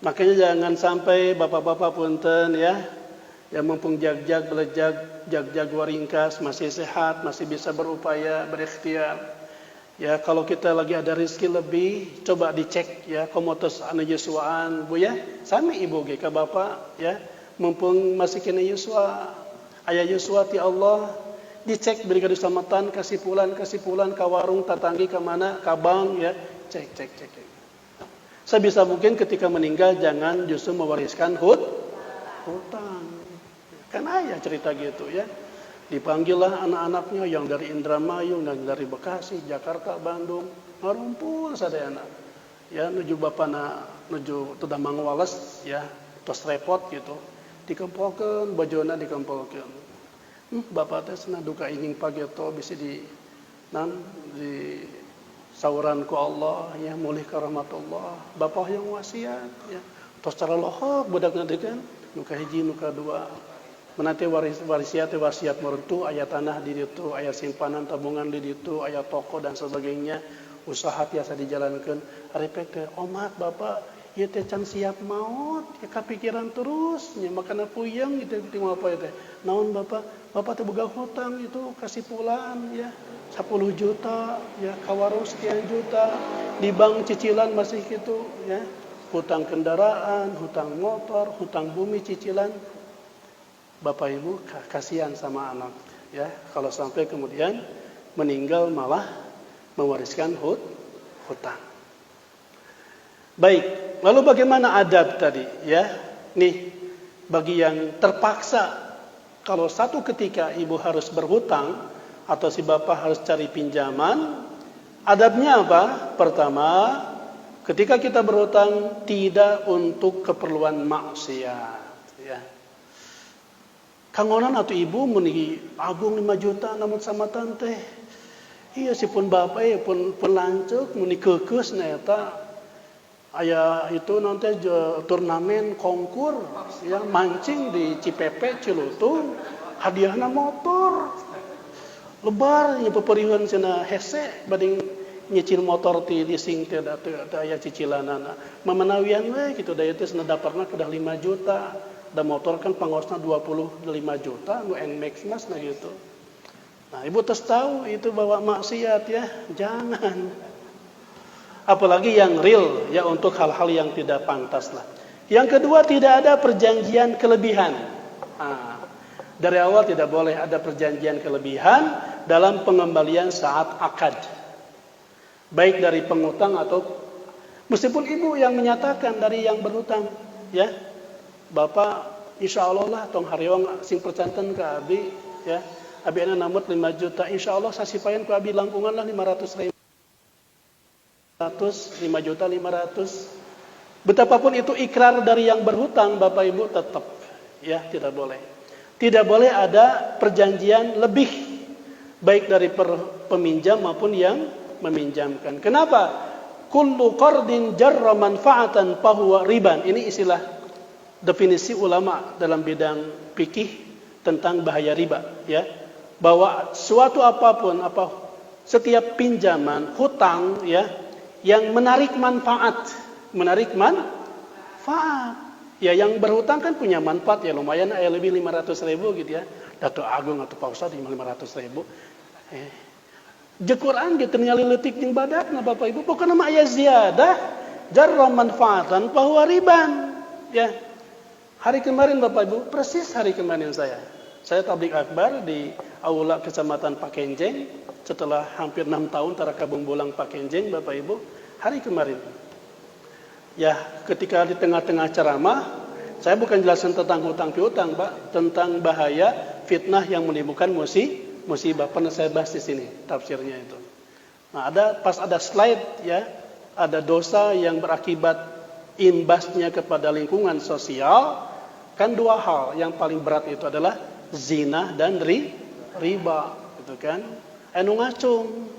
Makanya jangan sampai bapak-bapak punten ya, yang mumpung jag-jag belejag, jag-jag waringkas, masih sehat, masih bisa berupaya, berikhtiar. Ya, kalau kita lagi ada rezeki lebih, coba dicek ya, komotos anu Yesuaan Bu ya. Sami ibu ge ka bapak ya. Mumpung masih kena yuswa, ayah yuswa ti Allah, dicek beri keselamatan, kasih pulan ke warung, tatanggi ke mana, ke bank ya, cek. Sebisa mungkin ketika meninggal jangan justru mewariskan hutang. Kan ayah cerita gitu ya. Dipanggillah anak-anaknya yang dari Indramayu, yang dari Bekasi, Jakarta, Bandung, ngarumpul sadayana. Ya nuju bapana, nuju teu Damang Wales ya, tos repot gitu. Dikempolkeun bojona dikempolkeun. Bapak teh cenah duka ingin pageto bisa di sauran ku Allah ya, mulih ka rahmatullah. Bapak yang wasiat ya. Tos cara lohok budakna teh kan nu kahiji nu kadua. Menate wasiat mertu aya tanah di ditu, aya simpanan tabungan di ditu, aya toko dan sebagainya. Usaha tiasa dijalankeun. Arepek teh omat bapak ieu teh can siap maut, ya kapikiran terus, nya makana puyeng gitu tinggal apa teh. Naon bapak teh boga hutang itu kasih pulan ya 10 juta ya, ka warung sekian juta, di bank cicilan masih gitu ya. Hutang kendaraan, hutang motor, hutang bumi cicilan. Bapak Ibu kasihan sama anak ya, kalau sampai kemudian meninggal malah mewariskan hutang. Baik, lalu bagaimana adab tadi ya? Nih, bagi yang terpaksa kalau satu ketika ibu harus berhutang atau si bapak harus cari pinjaman, adabnya apa? Pertama, ketika kita berhutang tidak untuk keperluan maksiat ya. Kangonan atau ibu muni agung 5 juta namun sama tante. Iya sipun bapak pun lancuk muni keukeuss na eta. Aya itu nanti turnamen konkur ya, mancing di Cipepe Cilutung, hadiahna motor lebar nya peperihan cenah hese bading nyicil motor ti leasing teh aya cicilanana memenawian we kitu da teh cenah daparna kedah 5 juta da motor kan pangosna 25 juta nu Nmax mas nah gitu. Nah ibu tes tahu itu bawa maksiat ya, jangan. Apalagi yang real ya, untuk hal-hal yang tidak pantas lah. Yang kedua, tidak ada perjanjian kelebihan. Dari awal tidak boleh ada perjanjian kelebihan dalam pengembalian saat akad. Baik dari pengutang atau meskipun ibu yang menyatakan dari yang berhutang ya. Bapak insya Allah lah tong hariwang sing percanten ke abi ya. Abi ana namut 5 juta, insya Allah sasipayan ku abi langkungan lah 500.000. 5 juta 500. Betapapun itu ikrar dari yang berhutang Bapak Ibu tetap ya tidak boleh. Tidak boleh ada perjanjian lebih baik dari peminjam maupun yang meminjamkan. Kenapa? Kullu qardin jarra manfaatan fahuwa riban. Ini istilah definisi ulama dalam bidang fikih tentang bahaya riba ya. Bahwa suatu apapun setiap pinjaman, hutang ya yang menarik manfaat. Ya yang berhutang kan punya manfaat ya, lumayan lebih 500.000 gitu ya. Dato Agung atau Pak Ustadz 500.000. Je Quran gitu nyali leutik jeung badakna Bapak Ibu, bukan nama aya ziyadah jarra manfaatan bahwa riban. Ya. Hari kemarin Bapak Ibu, persis hari kemarin saya tablik akbar di aula Kecamatan Pakenjeng setelah hampir 6 tahun tara kabung bolang Pakenjeng Bapak Ibu, hari kemarin. Ya, ketika di tengah-tengah ceramah, saya bukan jelasin tentang hutang piutang, Pak, tentang bahaya fitnah yang menimbulkan musibah. Pernah saya bahas di sini tafsirnya itu. Nah, pas ada slide ya, ada dosa yang berakibat imbasnya kepada lingkungan sosial, kan dua hal yang paling berat itu adalah zina dan riba, gitu kan? Anu ngacung.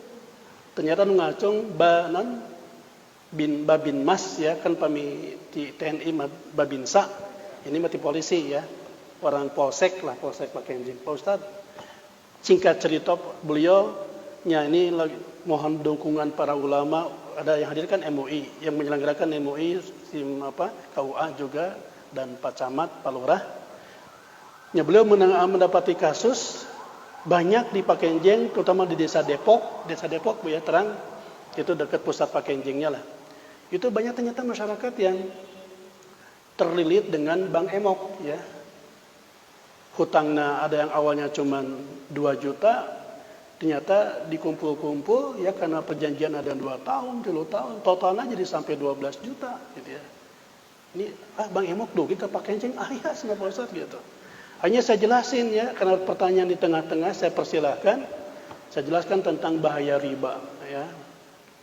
Ternyata nu ngacung Babin Mas ya, kan pami di TNI Babinsa. Ini mati polisi ya. Orang polsek Pakenjing. Pak Ustadz, singkat cerita beliau ini lagi mohon dukungan para ulama, ada yang hadir kan MUI, yang menyelenggarakan MUI KUA juga dan Pak Camat, Pak Lurah. Ya, beliau mendapati kasus banyak di Pakenjing, terutama di Desa Depok Bu ya, terang itu dekat pusat Pakenjingnya lah. Itu banyak ternyata masyarakat yang terlilit dengan Bank Emok ya. Hutangnya ada yang awalnya cuma 2 juta, ternyata dikumpul-kumpul ya karena perjanjian ada 2 tahun, 3 tahun, totalnya jadi sampai 12 juta gitu ya. Ini Bank Emok dugi ke Pakenjing, ya sama Pak Ustadz gitu. Hanya saya jelasin ya, karena pertanyaan di tengah-tengah saya persilahkan, saya jelaskan tentang bahaya riba ya.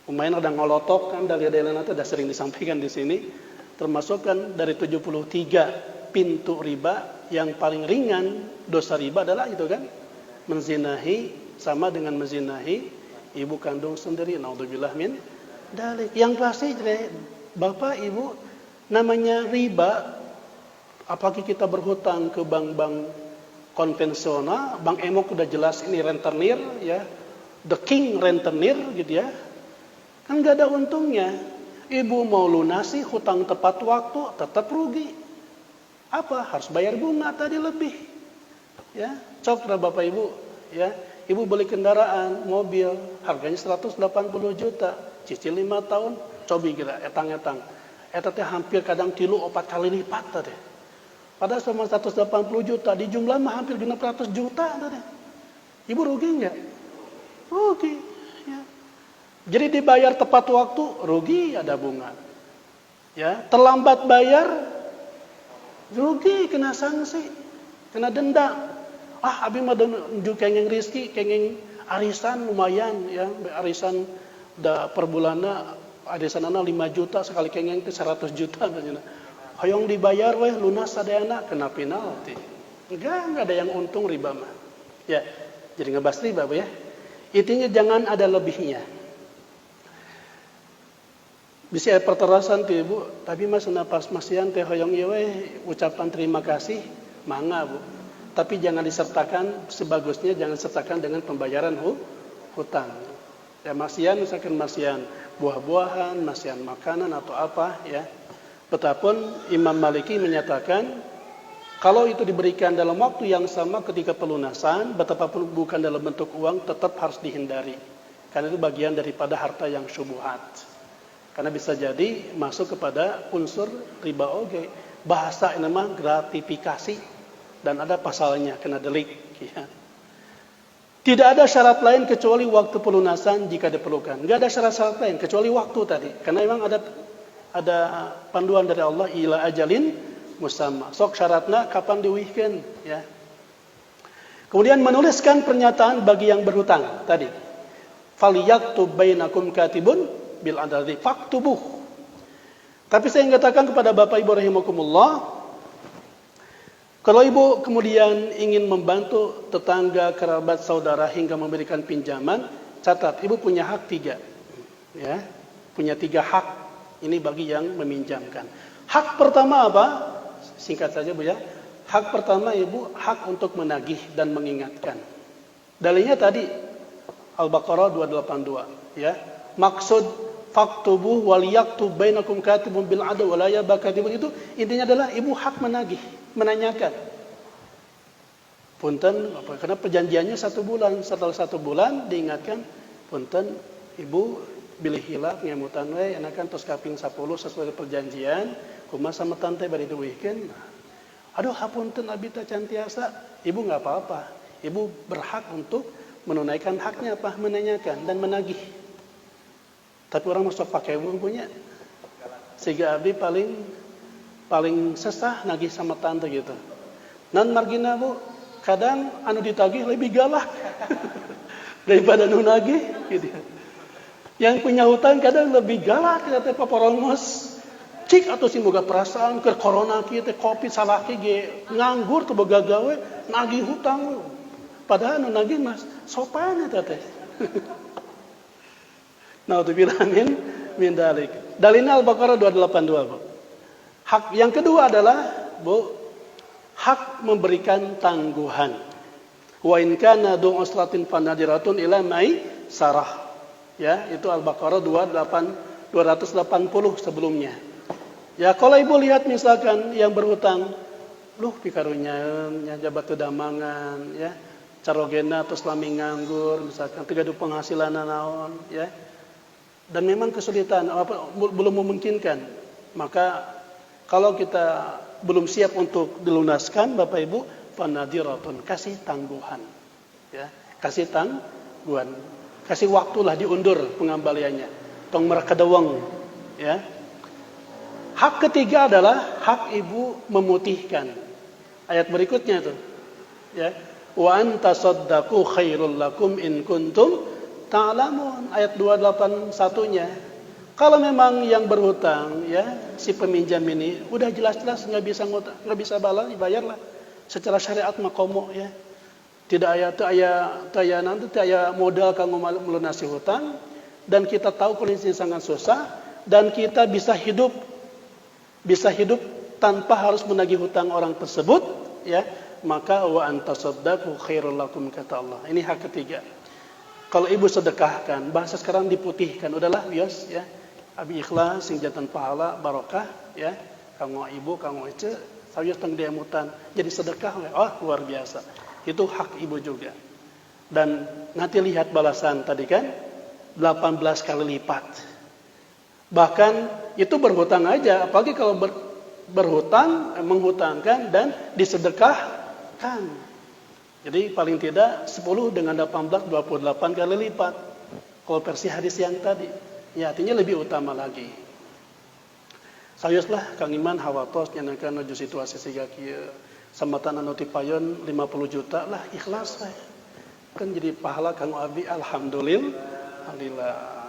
Lumayan ada ngolotok kan, dalil-dalil itu sudah sering disampaikan di sini, termasuk kan dari 73 pintu riba yang paling ringan dosa riba adalah itu kan menzinahi, sama dengan menzinahi ibu kandung sendiri, naudzubillah min dalik. Yang pasti Bapak Ibu, namanya riba, apalagi kita berhutang ke bank-bank konvensional, Bank Emok udah jelas ini rentenir ya, the king rentenir gitu ya, kan gak ada untungnya. Ibu mau lunasi hutang tepat waktu tetap rugi. Apa? Harus bayar bunga tadi lebih. Ya, cokra Bapak Ibu, ya. Ibu beli kendaraan, mobil, harganya 180 juta, cicil 5 tahun, cobi kira etang-etang. Eta teh hampir kadang 3-4 kali lipat tadi. Padahal sama 180 juta, di jumlah mah hampir 600 juta tadi. Ibu rugi enggak? Rugi, ya. Jadi dibayar tepat waktu, rugi ada bunga. Ya, terlambat bayar, rugi, kena sanksi, kena denda. Abi mah nunjuk kengeng rizki, kengeng arisan lumayan ya, arisan da per bulanna arisanana 5 juta, sekali kengeng ke 100 juta katanya. Hoyong dibayar weh lunas sadayana, kena penalti. Enggak ada yang untung riba mah. Ya, jadi ngebahas riba Bu ya. Intinya jangan ada lebihnya. Bisa perterasan tuh Ibu, tapi mas napas masian teh hoyong ieu ucapan terima kasih mangga Bu. Tapi jangan disertakan, sebagusnya jangan sertakan dengan pembayaran hutang. Ya masian misalkan masian buah-buahan, masian makanan atau apa ya. Betapun Imam Maliki menyatakan kalau itu diberikan dalam waktu yang sama ketika pelunasan, betapapun bukan dalam bentuk uang tetap harus dihindari. Karena itu bagian daripada harta yang syubhat. Karena bisa jadi masuk kepada unsur riba oge. Bahasa ini mah gratifikasi dan ada pasalnya, kena delik. Ya. Tidak ada syarat lain kecuali waktu pelunasan jika diperlukan. Tidak ada syarat lain kecuali waktu tadi. Karena memang ada panduan dari Allah ila ajalin musamma. Sok syaratnya kapan diuihkeun ya. Kemudian menuliskan pernyataan bagi yang berhutang tadi. Falyaktub bainakum katibun bil adli faktubuh. Tapi saya katakan kepada Bapak Ibu rahimakumullah, kalau Ibu kemudian ingin membantu tetangga, kerabat, saudara hingga memberikan pinjaman, catat Ibu punya hak 3. Ya. Punya 3 hak. Ini bagi yang meminjamkan. Hak pertama apa? Singkat saja Bu ya. Hak pertama Ibu hak untuk menagih dan mengingatkan. Dalilnya tadi Al-Baqarah 282 ya. Maksud faktubuh wal yaktub bainakum katibun bil adl wa la yabakatibun itu intinya adalah Ibu hak menagih, menanyakan. Punten karena perjanjiannya 1 bulan, setelah 1 bulan diingatkan punten ibu bilih hilap ngemutan we enakan tos kaping 10 sesuai perjanjian kumaha sama tante bari duwihkeun. Aduh hapunten abi teh cantiasa. Ibu nggak apa-apa. Ibu berhak untuk menunaikan haknya apa? Menanyakan dan menagih. Tapi orang mesti pakai punya. Sehingga abi paling sesah nagih sama tante gitu. Nan margina bu, kadang anu ditagih lebih galak daripada anu nagih gitu. Yang punya hutang kadang lebih galak kata paporongos. Cik atau si boga perasaan ke corona kieu teh covid salah ge nganggur teu boga gawe nagih hutang. Padahal anu nagih mas sopan eta teh. Naudzubillah min dalik. Dalilna Al-Baqarah 282, Bu. Hak yang kedua adalah, Bu, hak memberikan tangguhan. Wa in kana du usratin fanadiratun ila mai sarah. Ya, itu Al-Baqarah 280 sebelumnya. Ya, kalau ibu lihat misalkan yang berhutang, luh pikarunya jabat damangan, ya, carogena atau selami nganggur, misalkan tegadu penghasilan naon, ya, dan memang kesulitan, belum memungkinkan, maka kalau kita belum siap untuk dilunaskan, Bapak Ibu, fanadiratun, kasih tangguhan, ya, kasih tangguhan, kasih waktulah diundur pengembaliannya, tong merekadawang, ya. Hak ketiga adalah hak ibu memutihkan. Ayat berikutnya itu, ya. Wa antasaddaqu khairul lakum in kuntum ta'lamun. Ayat 281-nya. Kalau memang yang berhutang, ya, si peminjam ini udah jelas-jelas nggak bisa bayarlah. Secara syariat makomo, ya. Tidak aya modal kanggo melunasi hutang dan kita tahu kondisi sangat susah dan kita bisa hidup tanpa harus menagih hutang orang tersebut, ya, maka wa antasaddaqu khairul lakum kata Allah. Ini hak ketiga. Kalau ibu sedekahkan, bahasa sekarang diputihkan, udahlah bios, ya. Abi ikhlas sing jantan pahala barokah, ya. Kanggo ibu, kanggo ece, sawios teng diamutan. Jadi sedekah, oh luar biasa. Itu hak ibu juga. Dan nanti lihat balasan tadi kan 18 kali lipat. Bahkan itu berhutang aja, apalagi kalau berhutang, menghutangkan dan disedekahkan. Jadi paling tidak 10 dengan 18, 28 kali lipat. Kalau versi hadis yang tadi, ya artinya lebih utama lagi. Sayuslah Kang Iman hawatos nyanakan nuju situasi siga kieu. Sambatan anu tipayon 50 juta lah ikhlas we. Kan jadi pahala Kang Abi alhamdulillah.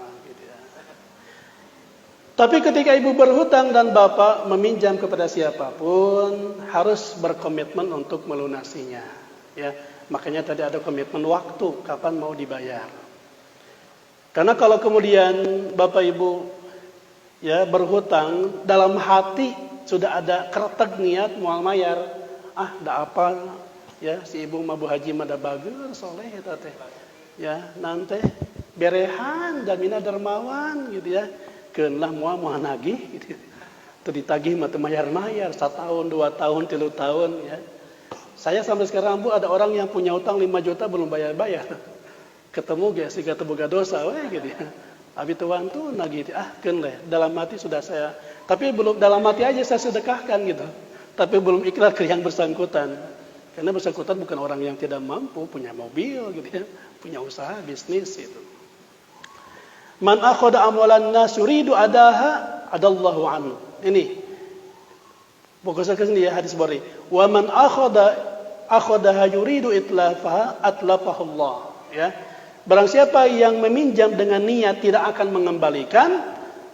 Tapi ketika ibu berhutang dan bapak meminjam kepada siapapun harus berkomitmen untuk melunasinya, ya. Makanya tadi ada komitmen waktu kapan mau dibayar. Karena kalau kemudian bapak ibu, ya, berhutang dalam hati sudah ada kretek niat moal mayar, da apa, ya, si ibu mah Bu Haji mah da bager soleh eta teh, ya, nanti berehan damina dermawan gitu, ya. Keunlah moal nagih gitu. Teu ditagih mah teu mayar-mayar 1 tahun, 2 tahun, 3 tahun, ya. Saya sampai sekarang Bu ada orang yang punya utang 5 juta belum bayar-bayar. Ketemu ge siga teu boga dosa we gitu, ya. Abi tuan tuh nagih keun leh dalam hati sudah saya, tapi belum dalam hati aja saya sedekahkan gitu. Tapi belum ikrar ke yang bersangkutan. Karena bersangkutan bukan orang yang tidak mampu, punya mobil gitu, ya, punya usaha bisnis itu. Man akhada amwalan nas yuridu adaha adallahu anhu. Ini pokoknya kan dia hadis Bukhari. Wa man akhadaha yuridu itlafaha atlafahu Allah, ya. Barang siapa yang meminjam dengan niat tidak akan mengembalikan,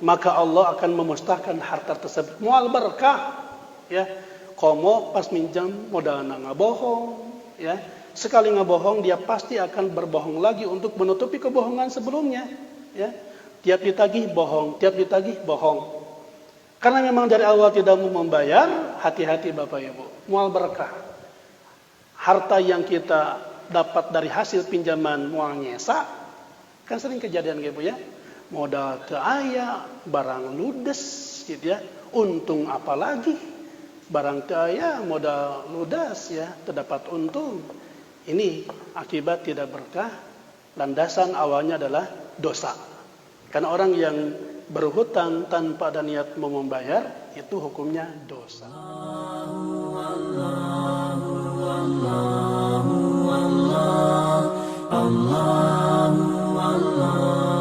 maka Allah akan memusnahkan harta tersebut. Moal berkah, ya. Komo pas minjam modalna ngabohong, ya. Sekali ngabohong dia pasti akan berbohong lagi untuk menutupi kebohongan sebelumnya. Ya, tiap ditagih bohong, tiap ditagih bohong. Karena memang dari awal tidak mau membayar, hati-hati Bapak Ibu. Mual berkah. Harta yang kita dapat dari hasil pinjaman mual nyesa, kan sering kejadian gitu, ya. Modal teu aya, barang ludes gitu, ya. Untung apalagi? Barang teu aya, modal ludes, ya, terdapat untung. Ini akibat tidak berkah landasan awalnya adalah dosa. Karena orang yang berhutang tanpa ada niat mau membayar, itu hukumnya dosa. Allah